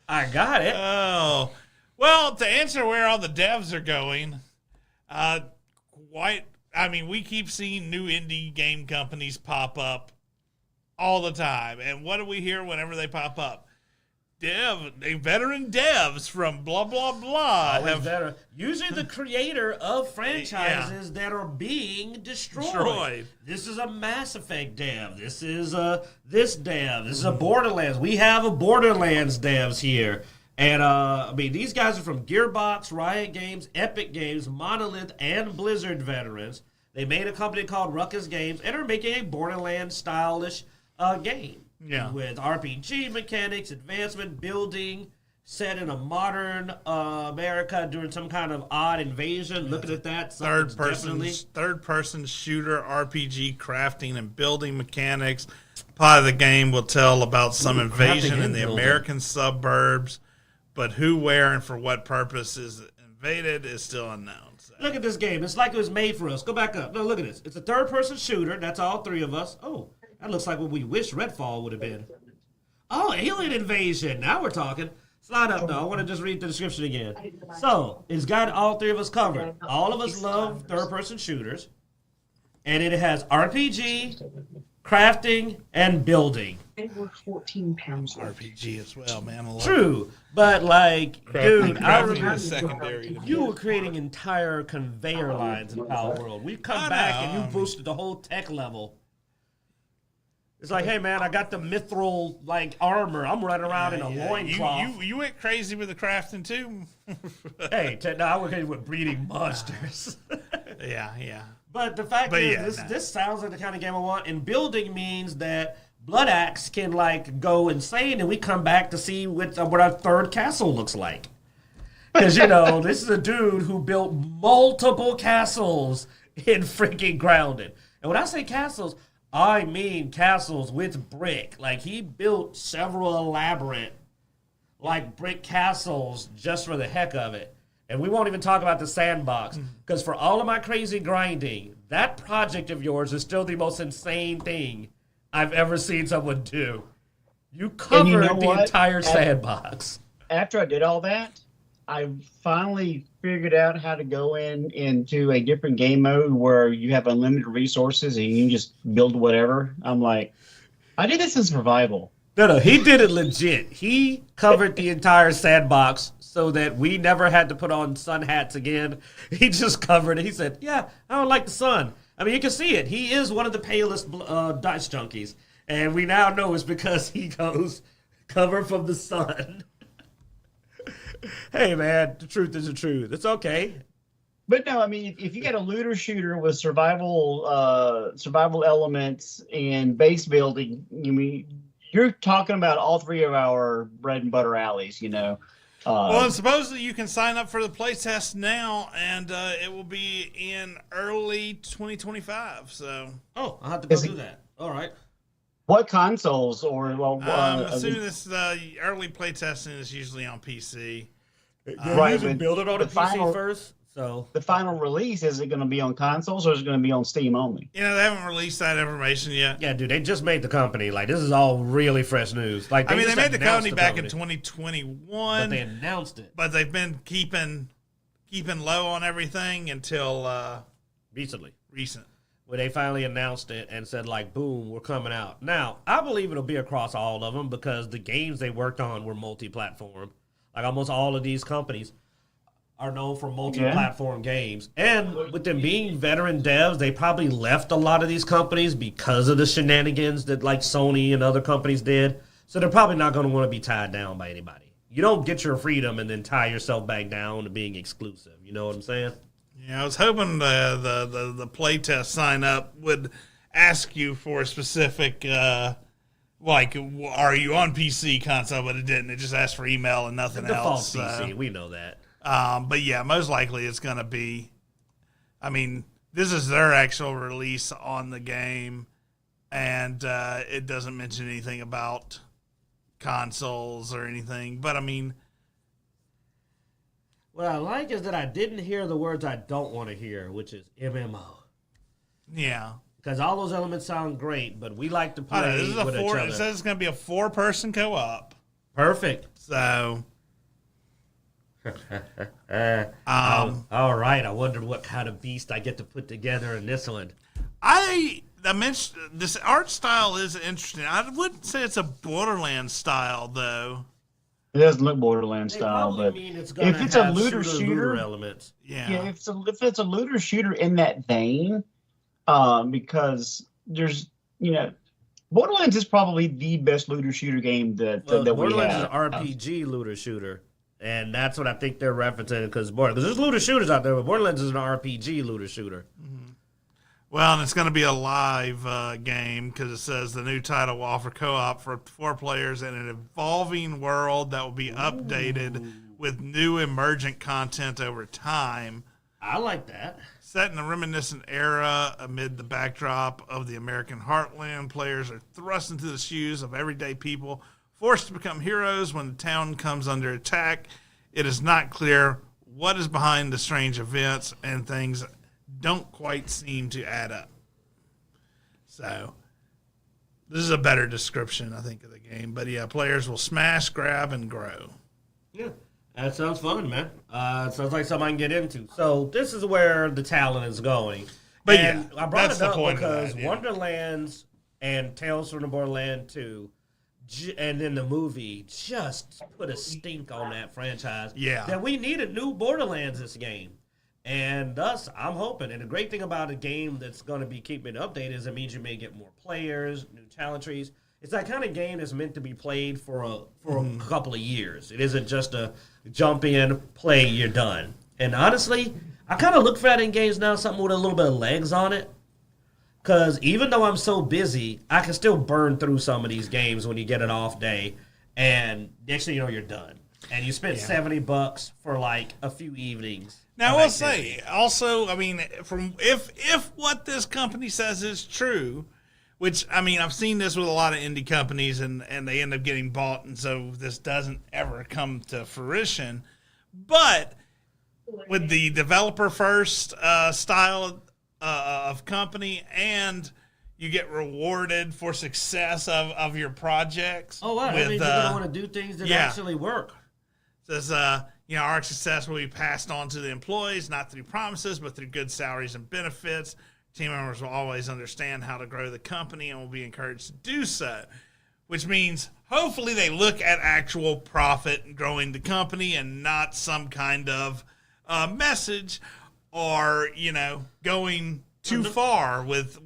I got it. Oh. Well, to answer where all the devs are going, we keep seeing new indie game companies pop up all the time. And what do we hear whenever they pop up? Veteran devs from blah, blah, blah. Usually the creator of franchises that are being destroyed. This is a Mass Effect dev. This is this dev. This is a Borderlands. We have a Borderlands devs here. And, these guys are from Gearbox, Riot Games, Epic Games, Monolith, and Blizzard veterans. They made a company called Ruckus Games and are making a Borderlands-stylish game. Yeah. With RPG mechanics, advancement, building, set in a modern America during some kind of odd invasion. Looking at that, third person shooter RPG crafting and building mechanics. Part of the game will tell about some invasion in the American suburbs, but who, where, and for what purpose is invaded is still unknown. So. Look at this game. It's like it was made for us. Go back up. No, look at this. It's a third person shooter. That's all three of us. Oh. That looks like what we wish Redfall would have been. Oh, alien invasion. Now we're talking. Slide up, though. I want to just read the description again. So, it's got all three of us covered. All of us love third-person shooters. And it has RPG, crafting, and building. They were 14 pounds. RPG as well, man. I love True. But, like, dude, I Crafting remember is secondary to me. you were creating entire conveyor lines in Power World. We've come back and you boosted the whole tech level. It's like, hey, man, I got the mithril, like, armor. I'm running around in a loincloth. You went crazy with the crafting, too? Hey, no, I went crazy with breeding monsters. Yeah. But the fact is, this sounds like the kind of game I want. And building means that Bloodaxe can, like, go insane, and we come back to see what our third castle looks like. Because, you know, this is a dude who built multiple castles in freaking Grounded. And when I say castles, I mean castles with brick. Like, he built several elaborate, like, brick castles just for the heck of it. And we won't even talk about the sandbox. Because for all of my crazy grinding, that project of yours is still the most insane thing I've ever seen someone do. You covered the entire sandbox. After I did all that, I finally figured out how to go into a different game mode where you have unlimited resources and you can just build whatever. I'm like, I did this in survival. No, he did it legit. He covered the entire sandbox so that we never had to put on sun hats again. He just covered it. He said, yeah, I don't like the sun. I mean, you can see it. He is one of the palest Dicejunkies. And we now know it's because he goes covered from the sun. Hey, man, the truth is the truth. It's okay. But no, I mean, if you got a looter shooter with survival elements and base building, you're talking about all three of our bread and butter alleys, you know. Well, and supposedly you can sign up for the playtest now, and it will be in early 2025 . So, I'll have to go do that. All right. What consoles or assuming this early playtesting is usually on PC. Right, build it on a PC first. So the final release, is it going to be on consoles or is it going to be on Steam only? You know, they haven't released that information yet. Yeah, dude, they just made the company. Like, this is all really fresh news. Like, they made the company back in 2021. But they announced it. But they've been keeping low on everything until recent. Where they finally announced it and said, like, boom, we're coming out. Now, I believe it'll be across all of them because the games they worked on were multi-platform. Like, almost all of these companies are known for multi-platform games. And with them being veteran devs, they probably left a lot of these companies because of the shenanigans that, like, Sony and other companies did. So they're probably not going to want to be tied down by anybody. You don't get your freedom and then tie yourself back down to being exclusive. You know what I'm saying? Yeah, I was hoping the playtest sign up would ask you for a specific, like, are you on PC console? But it didn't. It just asked for email and nothing else. Default PC, we know that. But yeah, most likely it's going to be, I mean, this is their actual release on the game, and it doesn't mention anything about consoles or anything. But I mean, what I like is that I didn't hear the words I don't want to hear, which is MMO. Yeah. Because all those elements sound great, but we like to play with each other. It says it's going to be a 4-person co-op. Perfect. So. All right. I wondered what kind of beast I get to put together in this one. I mentioned this art style is interesting. I wouldn't say it's a Borderlands style, though. It doesn't look Borderlands style, but if it's a looter shooter elements, if it's a looter shooter in that vein, because there's Borderlands is probably the best looter shooter game that we have. Borderlands is an RPG looter shooter, and that's what I think they're referencing because there's looter shooters out there, but Borderlands is an RPG looter shooter. Mm-hmm. Well, and it's going to be a live game because it says the new title will offer co-op for 4 players in an evolving world that will be updated with new emergent content over time. I like that. Set in a reminiscent era amid the backdrop of the American heartland, players are thrust into the shoes of everyday people, forced to become heroes when the town comes under attack. It is not clear what is behind the strange events, and things don't quite seem to add up. So This is a better description, I think, of the game. But yeah, players will smash, grab, and grow. Yeah, that sounds fun, man. Sounds like something I can get into. So this is where the talent is going. But and yeah, I brought that's it the up point of because that, yeah. Wonderlands and Tales from the Borderland 2, and then the movie just put a stink on that franchise. Yeah. That we needed new Borderlands this game. And thus, I'm hoping. And the great thing about a game that's going to be keeping updated is it means you may get more players, new talent trees. It's that kind of game that's meant to be played for a couple of years. It isn't just a jump in, play, you're done. And honestly, I kind of look for that in games now, something with a little bit of legs on it. Because even though I'm so busy, I can still burn through some of these games when you get an off day. And next thing you know, you're done. And you spend $70 for like a few evenings. Now, I will say, also, I mean, from if what this company says is true, which, I mean, I've seen this with a lot of indie companies, and they end up getting bought, and so this doesn't ever come to fruition. But with the developer-first style of company, and you get rewarded for success of your projects. Oh, wow. That means you're going to want to do things that actually work. Says, our success will be passed on to the employees, not through promises, but through good salaries and benefits. Team members will always understand how to grow the company and will be encouraged to do so, which means hopefully they look at actual profit and growing the company and not some kind of message or, going too far with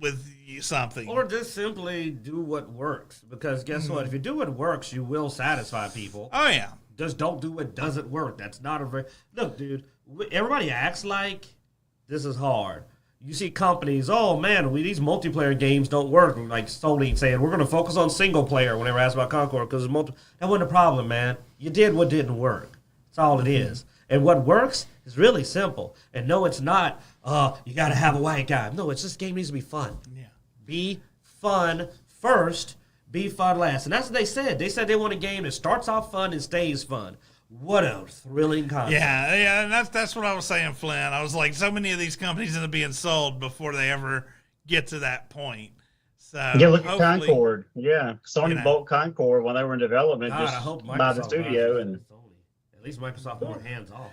something. Or just simply do what works. Because guess what? If you do what works, you will satisfy people. Oh, yeah. Just don't do what doesn't work. That's not a very... Look, dude, everybody acts like this is hard. You see companies, oh, man, these multiplayer games don't work. Like Sony saying, we're going to focus on single player when they were asked about Concord. Because that wasn't a problem, man. You did what didn't work. That's all it is. And what works is really simple. And no, it's not, you got to have a white guy. No, it's just game needs to be fun. Yeah. Be fun first, be fun last. And that's what they said. They said they want a game that starts off fun and stays fun. What a thrilling concept. Yeah, and that's what I was saying, Flynn. I was like, so many of these companies end up being sold before they ever get to that point. So yeah, look at Concord. Yeah, Sony bought Concord when they were in development, God, just by the studio. And at least Microsoft more hands off.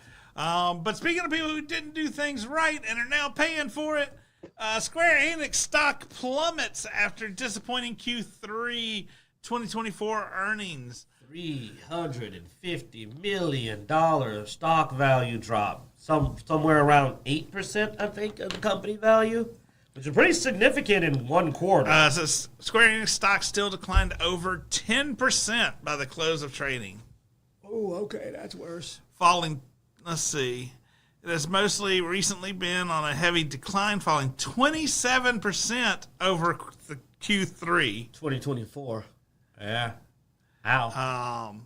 But speaking of people who didn't do things right and are now paying for it, Square Enix stock plummets after disappointing Q3 2024 earnings. $350 million stock value drop. Somewhere around 8%, I think, of the company value, which is pretty significant in one quarter. So Square Enix stock still declined over 10% by the close of trading. Oh, okay, that's worse. Falling, let's see. It has mostly recently been on a heavy decline, falling 27% over the Q3. 2024. Yeah. How?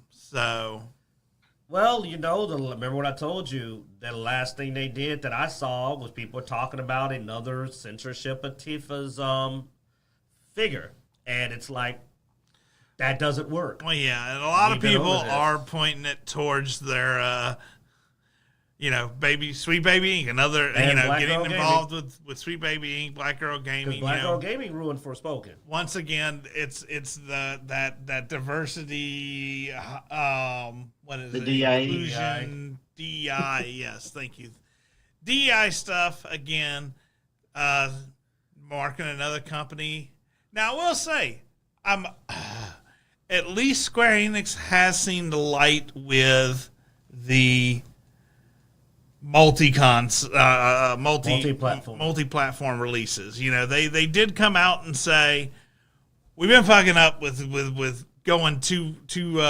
Well, remember what I told you? The last thing they did that I saw was people talking about another censorship of Tifa's figure. And it's like, that doesn't work. Well, yeah, and a lot of people are pointing it towards their, Sweet Baby Inc. Another, getting involved with Sweet Baby Inc., Black Girl Gaming. Black Girl Gaming ruined Forspoken. Once again, it's that diversity. What is the it? DI. Inclusion, DEI. Yes, thank you. DEI stuff again. Marking another company. Now, I will say, at least Square Enix has seen the light with the multi-platform releases. They did come out and say, we've been fucking up with going too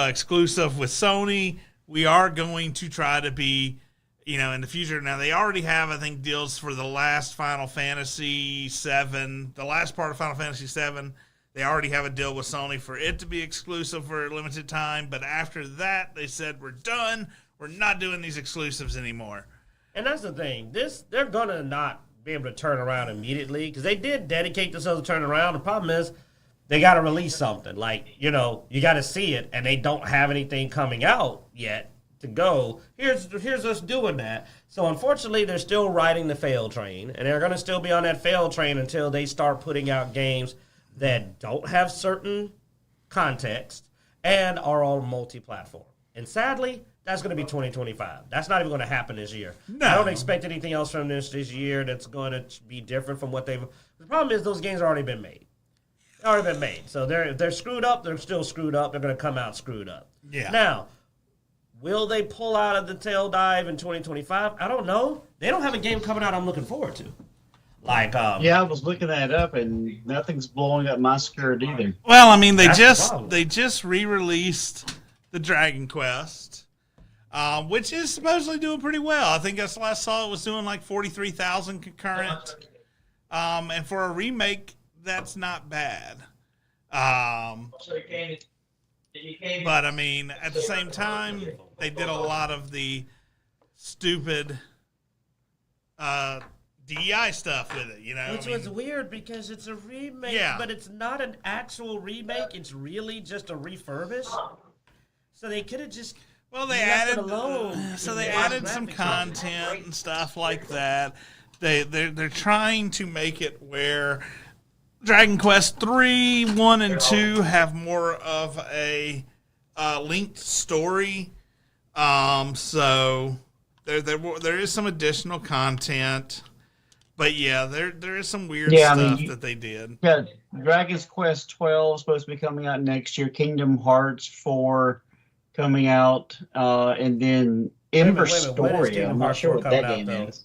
exclusive with Sony. We are going to try to be, in the future. Now, they already have, I think, deals for the last Final Fantasy VII, the last part of Final Fantasy VII. They already have a deal with Sony for it to be exclusive for a limited time. But after that, they said, we're done. We're not doing these exclusives anymore. And that's the thing. They're going to not be able to turn around immediately because they did dedicate themselves to turn around. The problem is they got to release something. Like, you got to see it, and they don't have anything coming out yet to go. Here's us doing that. So, unfortunately, they're still riding the fail train, and they're going to still be on that fail train until they start putting out games that don't have certain context and are on multi-platform. And sadly, that's going to be 2025. That's not even going to happen this year. No. I don't expect anything else from this year that's going to be different from what they've. The problem is those games have already been made. So they're screwed up. They're still screwed up. They're going to come out screwed up. Yeah. Now, will they pull out of the tail dive in 2025? I don't know. They don't have a game coming out I'm looking forward to. Like, Yeah, I was looking that up, and nothing's blowing up my skirt either. Well, I mean, That's the problem. they just re-released the Dragon Quest, which is supposedly doing pretty well. I think that's the last I saw it was doing like 43,000 concurrent. And for a remake, that's not bad. So you came But I mean, at the same time, they did a lot of the stupid DEI stuff with it, you know. which was weird because it's a remake, Yeah. but it's not an actual remake. It's really just a refurbish. So they could have just well, they left it added alone. so they Yeah. added some content and stuff like that. They're trying to make it where Dragon Quest 3, 1, and 2 have more of a linked story. So there is some additional content. But yeah, there is some weird stuff that they did. Yeah, Dragon's Quest 12 is supposed to be coming out next year. Kingdom Hearts 4 coming out, and then Ember wait a minute. When is Story. Kingdom I'm not Hearts sure 4 what that coming out, game though? is.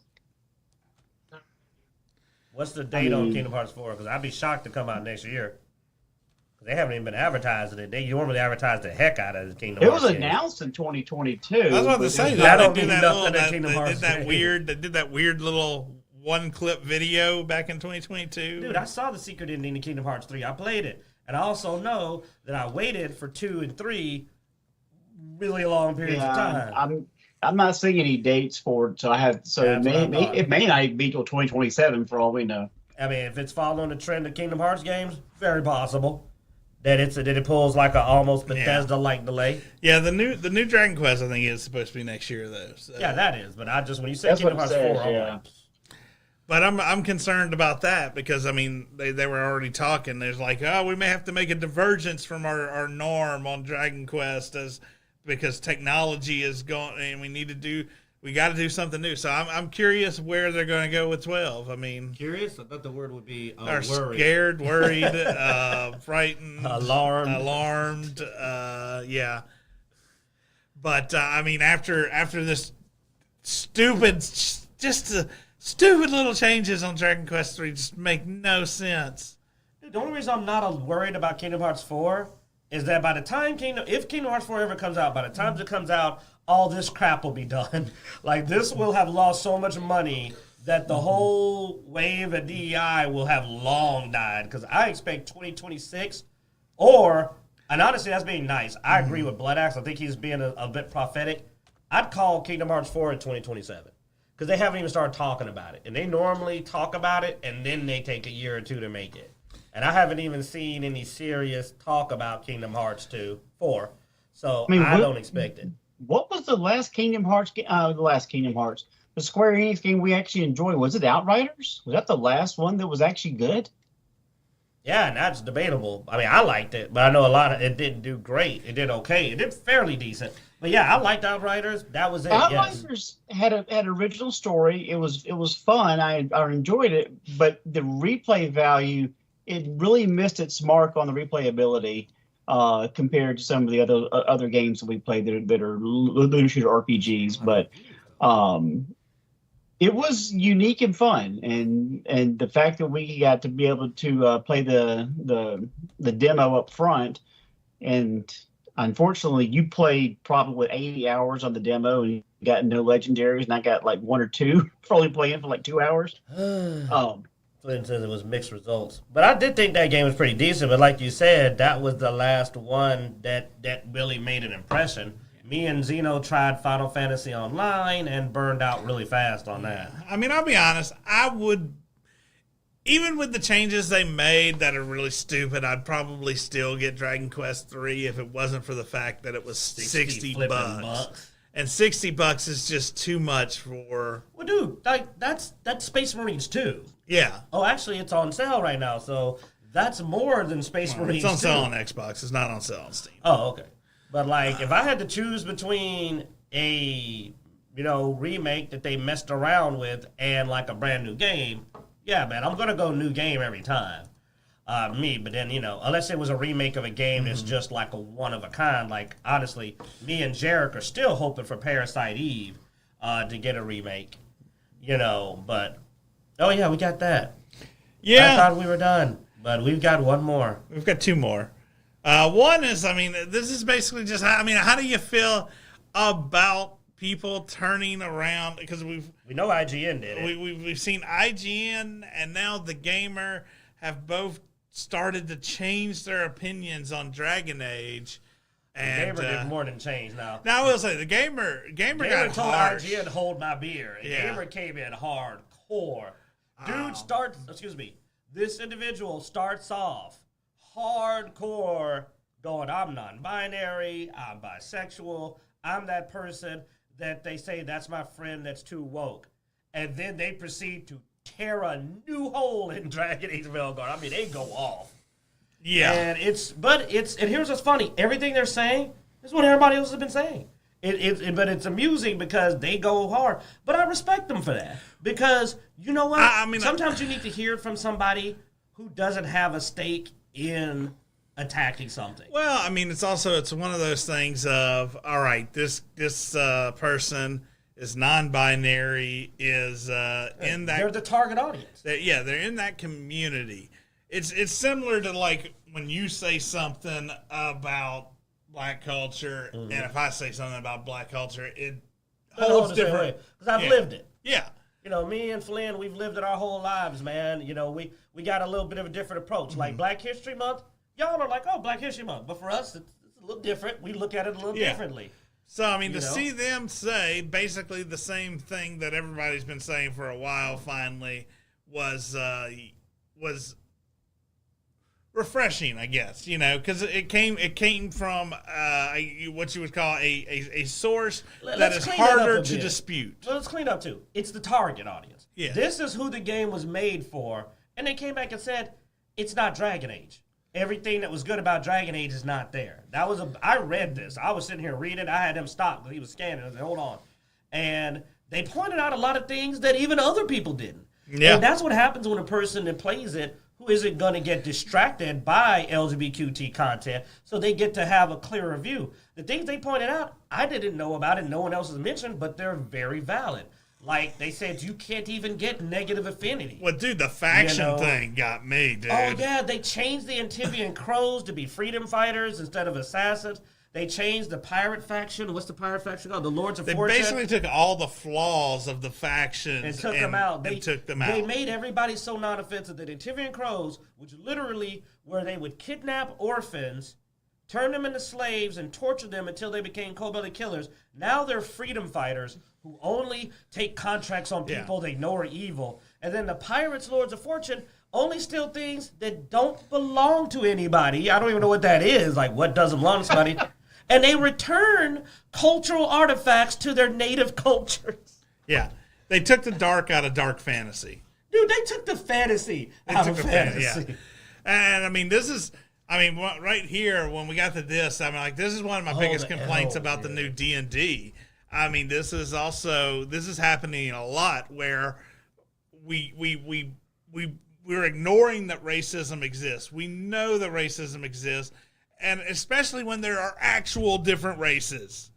What's the date on Kingdom Hearts 4? Because I'd be shocked to come out next year. Because they haven't even been advertising it. They normally advertise the heck out of the Kingdom It Hearts was game. announced in 2022. I was about to but say it- That that don't they did mean that nothing little at Kingdom Hearts they did that weird little one clip video back in 2022. Dude, I saw the secret ending to Kingdom Hearts 3. I played it. And I also know that I waited for 2 and 3 really long periods of time. I'm not seeing any dates for it, so That's what I thought. it may not even be till 2027 for all we know. I mean, if it's following the trend of Kingdom Hearts games, very possible that it pulls like a almost Bethesda-like delay. Yeah, the new Dragon Quest I think is supposed to be next year though. So. Yeah, that is. But I just when you said That's Kingdom what Hearts it 4, says, I'm yeah. like, But I'm concerned about that because I mean they were already talking. There's like, oh, we may have to make a divergence from our norm on Dragon Quest because technology is going and we got to do something new. So I'm curious where they're going to go with 12. I mean, curious? I thought the word would be are worried. scared, worried, frightened, Alarmed. yeah. But I mean, after this stupid little changes on Dragon Quest 3 just make no sense. Dude, the only reason I'm not worried about Kingdom Hearts 4 is that by the time if Kingdom Hearts 4 ever comes out, by the time it comes out, all this crap will be done. Like, this will have lost so much money that the whole wave of DEI will have long died. Because I expect 2026 and honestly, that's being nice. I agree with Bloodaxe. I think he's being a bit prophetic. I'd call Kingdom Hearts 4 in 2027. Because they haven't even started talking about it. And they normally talk about it, and then they take a year or two to make it. And I haven't even seen any serious talk about Kingdom Hearts 4. So I don't expect it. What was the last Kingdom Hearts game? The last Kingdom Hearts. The Square Enix game we actually enjoyed. Was it Outriders? Was that the last one that was actually good? Yeah, and that's debatable. I mean, I liked it, but I know a lot of it didn't do great. It did okay. It did fairly decent. But yeah, I liked Outriders. That was it. Outriders had an original story. It was fun. I enjoyed it, but the replay value, it really missed its mark on the replayability compared to some of the other games that we played that are looter shooter RPGs. But it was unique and fun, and the fact that we got to be able to play the demo up front, and unfortunately you played probably 80 hours on the demo and you got no legendaries, and I got like 1 or 2 for only playing for like 2 hours. Flynn says it was mixed results. But I did think that game was pretty decent, but like you said, that was the last one that really made an impression. Me and Zeno tried Final Fantasy Online and burned out really fast on that. I mean, I'll be honest. I would, even with the changes they made that are really stupid, I'd probably still get Dragon Quest 3 if it wasn't for the fact that it was 60 bucks. And $60 is just too much for. Well, dude, like that's Space Marines 2. Yeah. Oh, actually, it's on sale right now, so That's more than Space Marines. It's on 2. sale on Xbox. It's not on sale on Steam. Oh, okay. But like, if I had to choose between a remake that they messed around with and like a brand new game, yeah, man, I'm gonna go new game every time. But then unless it was a remake of a game that's just like a one of a kind. Like honestly, me and Jarek are still hoping for Parasite Eve to get a remake. But oh yeah, we got that. Yeah, I thought we were done, but we've got one more. We've got 2 more. One is, this is basically just, how do you feel about people turning around? Because we know IGN did it. We've seen IGN and now The Gamer have both started to change their opinions on Dragon Age. And, the Gamer did more than change now. Now I will say the Gamer got told harsh. IGN hold my beer. And Yeah. Gamer came in hardcore. This individual starts off hardcore going, I'm non-binary, I'm bisexual, I'm that person that they say that's my friend that's too woke. And then they proceed to tear a new hole in Dragon Age Velgar. They go off. Yeah. And here's what's funny. Everything they're saying is what everybody else has been saying. But it's amusing because they go hard. But I respect them for that. Because you know what? Sometimes you need to hear it from somebody who doesn't have a stake in attacking something. Well, it's one of those things of, all right, this person is non-binary, is in that... They're the target audience. They're in that community. It's similar to like when you say something about black culture, and if I say something about black culture, it holds different. Because I've lived it. Yeah. Me and Flynn, we've lived it our whole lives, man. We got a little bit of a different approach. Like Black History Month, y'all are like, oh, Black History Month. But for us, it's a little different. We look at it a little differently. So, to see them say basically the same thing that everybody's been saying for a while finally was refreshing, I guess, because it came from what you would call a source that is harder to dispute. Well, let's clean up too. It's the target audience. Yeah. This is who the game was made for, and they came back and said it's not Dragon Age. Everything that was good about Dragon Age is not there. I read this. I was sitting here reading. I had him stop because he was scanning. I said, hold on, and they pointed out a lot of things that even other people didn't. Yeah. And that's what happens when a person that plays it who isn't going to get distracted by LGBTQ content, so they get to have a clearer view. The things they pointed out, I didn't know about it, no one else has mentioned, but they're very valid. Like, they said you can't even get negative affinity. Well, dude, the faction thing got me, dude. Oh, yeah, they changed the Antivian Crows to be freedom fighters instead of assassins. They changed the pirate faction. What's the pirate faction called? The Lords of Fortune. They basically took all the flaws of the factions and took them out. They made everybody so non-offensive that Antivian Crows, which literally where they would kidnap orphans, turn them into slaves, and torture them until they became cold-blooded killers. Now they're freedom fighters who only take contracts on people they know are evil. And then the pirates, Lords of Fortune, only steal things that don't belong to anybody. I don't even know what that is. Like, what doesn't belong to somebody? And they return cultural artifacts to their native cultures. Yeah. They took the dark out of dark fantasy. Dude, they took the fantasy out of fantasy. Yeah. And, this is... right here, when we got to this, this is one of my biggest complaints about the new D&D. This is happening a lot where we're ignoring that racism exists. We know that racism exists, and especially when there are actual different races.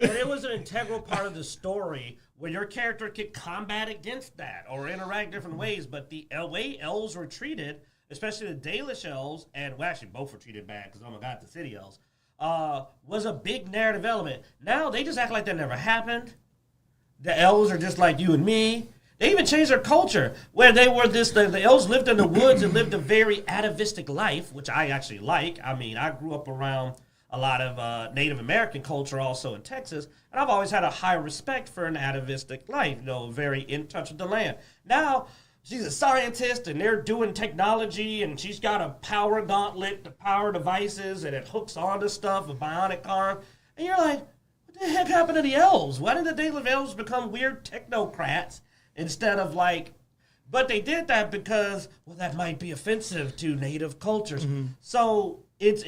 And it was an integral part of the story where your character could combat against that or interact different ways, but the way elves were treated, especially the Dalish elves, and actually both were treated bad because, oh my God, the city elves, was a big narrative element. Now they just act like that never happened. The elves are just like you and me. They even changed their culture, where they were the elves lived in the woods and lived a very atavistic life, which I actually like. I grew up around a lot of Native American culture also in Texas, and I've always had a high respect for an atavistic life, very in touch with the land. Now, she's a scientist, and they're doing technology, and she's got a power gauntlet to power devices, and it hooks onto stuff, a bionic arm. And you're like, what the heck happened to the elves? Why did the Daily elves become weird technocrats instead of, But they did that because, well, that might be offensive to native cultures. So it's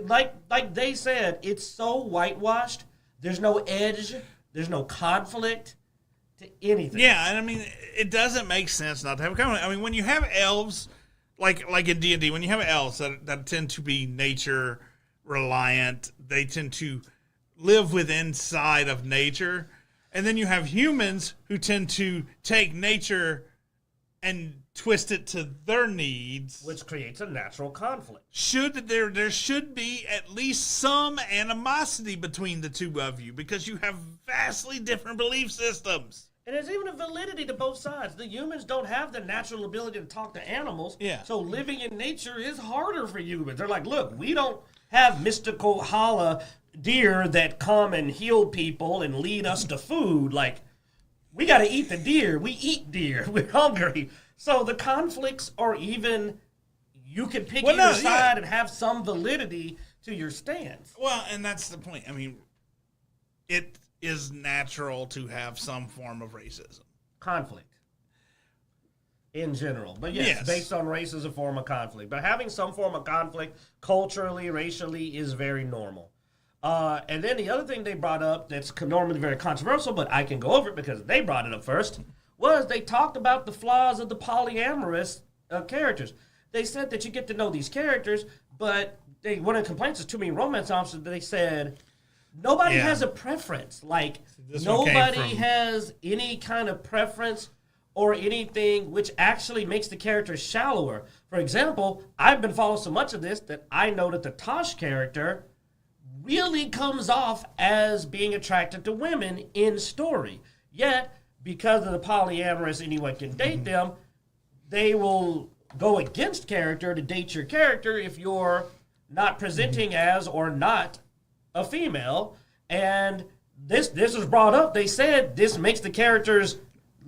like they said, it's so whitewashed. There's no edge. There's no conflict to anything. Yeah, and I mean, it doesn't make sense not to have a conflict. I mean, when you have elves, like in D&D, when you have elves that tend to be nature reliant, they tend to live inside of nature, and then you have humans who tend to take nature and twist it to their needs, Which creates a natural conflict. there should be at least some animosity between the two of you because you have vastly different belief systems. And there's even a validity to both sides. The humans don't have the natural ability to talk to animals. Yeah. So living in nature is harder for humans. They're like, look, we don't have mystical holla deer that come and heal people and lead us to food. Like, we got to eat the deer. We eat deer. We're hungry. So the conflicts are even, you can pick either side and have some validity to your stance. Well, and that's the point. I mean, it is natural to have some form of racism. Conflict. In general. But yes, based on race is a form of conflict. But having some form of conflict culturally, racially is very normal. And then the other thing they brought up that's normally very controversial, but I can go over it because they brought it up first, was they talked about the flaws of the polyamorous characters. They said that you get to know these characters, but one of the complaints is too many romance options. They said nobody has a preference. Like, nobody has any kind of preference or anything which actually makes the character shallower. For example, I've been following so much of this that I know that the Tosh character really comes off as being attracted to women in story. Yet, because of the polyamorous, anyone can date them, they will go against character to date your character if you're not presenting as or not a female. And this was brought up. They said this makes the characters,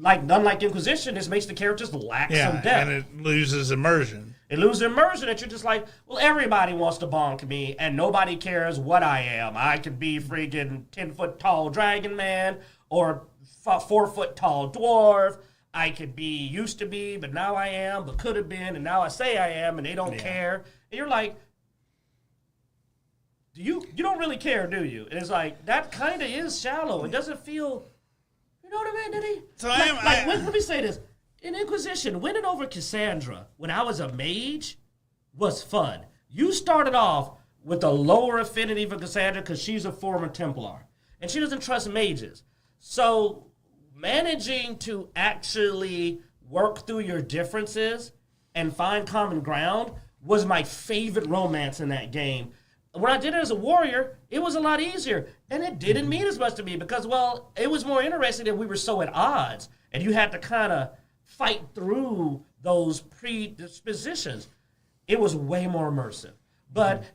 unlike Inquisition, this makes the characters lack some depth. And it loses immersion. It loses immersion that you're just like, well, everybody wants to bonk me, and nobody cares what I am. I could be freaking 10-foot tall dragon man or 4-foot tall dwarf. I could be, used to be, but now I am, but could have been, and now I say I am, and they don't care. And you're like, you don't really care, do you? And it's like, that kind of is shallow. It doesn't feel, you know what I mean, did he? So let me say this. In Inquisition, winning over Cassandra when I was a mage was fun. You started off with a lower affinity for Cassandra because she's a former Templar, and she doesn't trust mages. So managing to actually work through your differences and find common ground was my favorite romance in that game. When I did it as a warrior, it was a lot easier, and it didn't mean as much to me because, well, it was more interesting that we were so at odds, and you had to kind of fight through those predispositions. It was way more immersive. But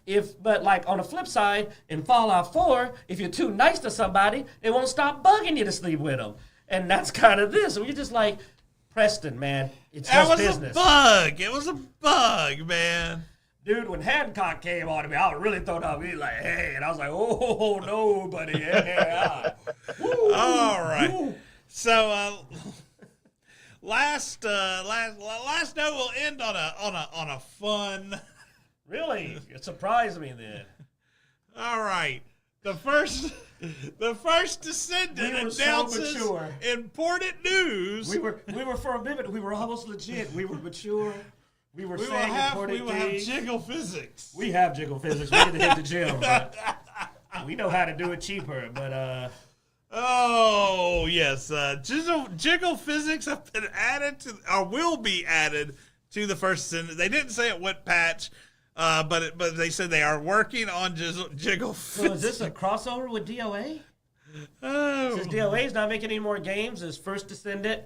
like on the flip side, in Fallout 4, if you're too nice to somebody, they won't stop bugging you to sleep with them. And that's kind of this. And you're just like, Preston, man, it's just business. It was a bug, man. Dude, when Hancock came on to me, I was really thrown off. He was like, hey, and I was like, oh, no, buddy. Yeah. Woo, all right. woo. So, last note will end on a fun. Really? It surprised me then. All right. The first descendant announces important news. We were for a minute. We were almost legit. We were mature. We will have jiggle physics. We have jiggle physics. We need to hit the gym. But we know how to do it cheaper. But oh yes, jiggle physics have been added to, or will be added to the first descendant. They didn't say at what patch. But they said they are working on jiggle physics. So is this a crossover with DOA? Oh. Since DOA is not making any more games, is First Descendant,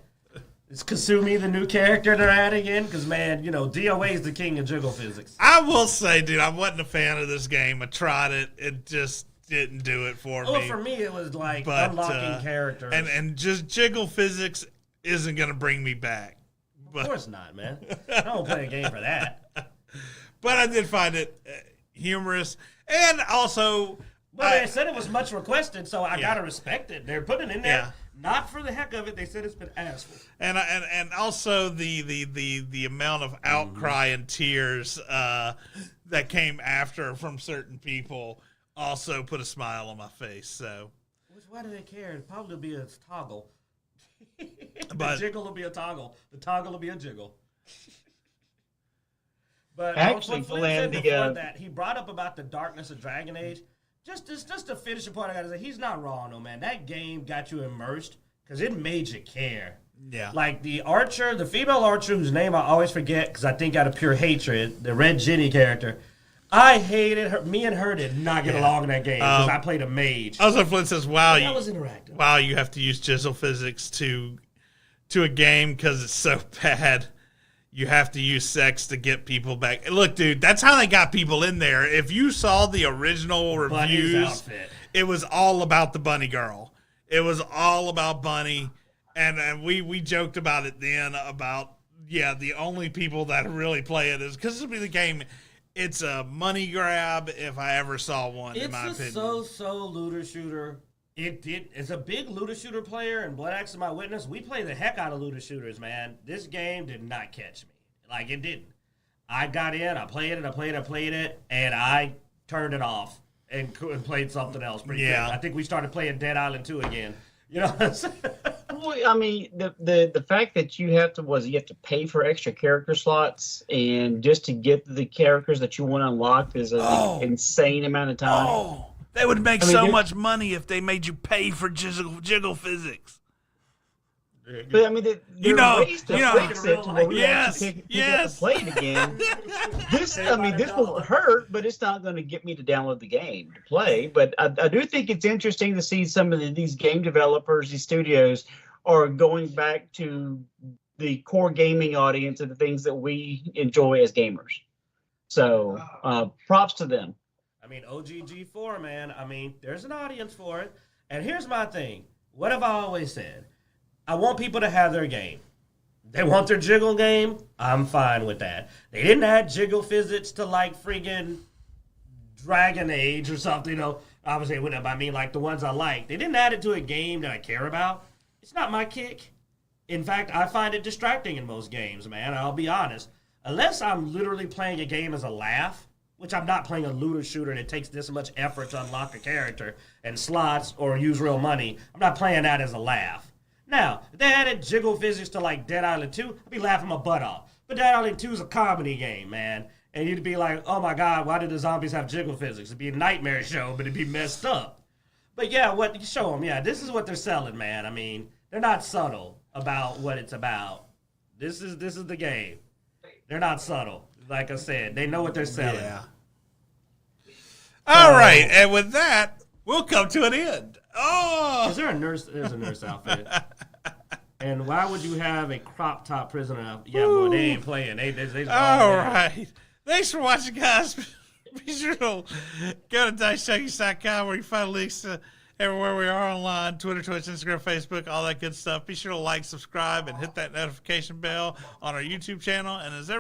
is Kasumi the new character they're adding in? Because, man, DOA is the king of jiggle physics. I will say, dude, I wasn't a fan of this game. I tried it. It just didn't do it for me. Well, for me, it was like unlocking characters. And just jiggle physics isn't going to bring me back. Of course not, man. I don't play a game for that. But I did find it humorous. And also, But they said it was much requested, so I gotta respect it. They're putting it in there, not for the heck of it. They said it's been asked for. And also the amount of outcry and tears that came after from certain people also put a smile on my face. So, why do they care? It'll probably be a toggle. But the jiggle will be a toggle. The toggle will be a jiggle. But Actually, what Flynn said before that, he brought up about the darkness of Dragon Age. Just to finish the point, I gotta say, he's not wrong, though, man. That game got you immersed because it made you care. Yeah. Like the archer, the female archer whose name I always forget because I think out of pure hatred, the Red Jenny character. I hated her. Me and her did not get along in that game because I played a mage. Also, Flynn says, "Wow, that was interactive. Wow, you have to use jizzle physics to a game because it's so bad. You have to use sex to get people back." Look, dude, that's how they got people in there. If you saw the original reviews, it was all about the bunny girl. It was all about Bunny, and we joked about it then about the only people that really play it is because this will be the game. It's a money grab if I ever saw one. In my opinion, it's a so looter shooter. It's a big looter shooter player, and Bloodaxe is my witness. We play the heck out of looter shooters, man. This game did not catch me. Like, it didn't. I got in, I played it, and I turned it off and played something else pretty quick. I think we started playing Dead Island 2 again. You know what I'm saying? Well, I mean, the fact that you have to pay for extra character slots and just to get the characters that you want unlocked is an insane amount of time. Oh, they would make much money if they made you pay for jiggle physics. But I mean, ways to fix it to where we actually pick up and play it again. This will hurt, but it's not going to get me to download the game to play. But I do think it's interesting to see some of these game developers, these studios, are going back to the core gaming audience and the things that we enjoy as gamers. So props to them. I mean, OGG4, man. I mean, there's an audience for it. And here's my thing. What have I always said? I want people to have their game. They want their jiggle game. I'm fine with that. They didn't add jiggle physics to like friggin' Dragon Age or something. You know, obviously, I mean like the ones I like. They didn't add it to a game that I care about. It's not my kick. In fact, I find it distracting in most games, man. I'll be honest. Unless I'm literally playing a game as a laugh, which I'm not playing a looter shooter that takes this much effort to unlock a character and slots or use real money. I'm not playing that as a laugh. Now, if they added jiggle physics to like Dead Island 2, I'd be laughing my butt off. But Dead Island 2 is a comedy game, man. And you'd be like, oh my God, why did the zombies have jiggle physics? It'd be a nightmare show, but it'd be messed up. But yeah, what you show them, this is what they're selling, man. I mean, they're not subtle about what it's about. This is the game. They're not subtle. Like I said, they know what they're selling. Yeah. All right, and with that, we'll come to an end. Oh, is there a nurse? There's a nurse outfit. And why would you have a crop top prisoner outfit? Yeah, boy, they ain't playing. They all right. Thanks for watching, guys. Be sure to go to Dicejunkies.com where you find links to everywhere we are online, Twitter, Twitch, Instagram, Facebook, all that good stuff. Be sure to like, subscribe, and hit that notification bell on our YouTube channel. And as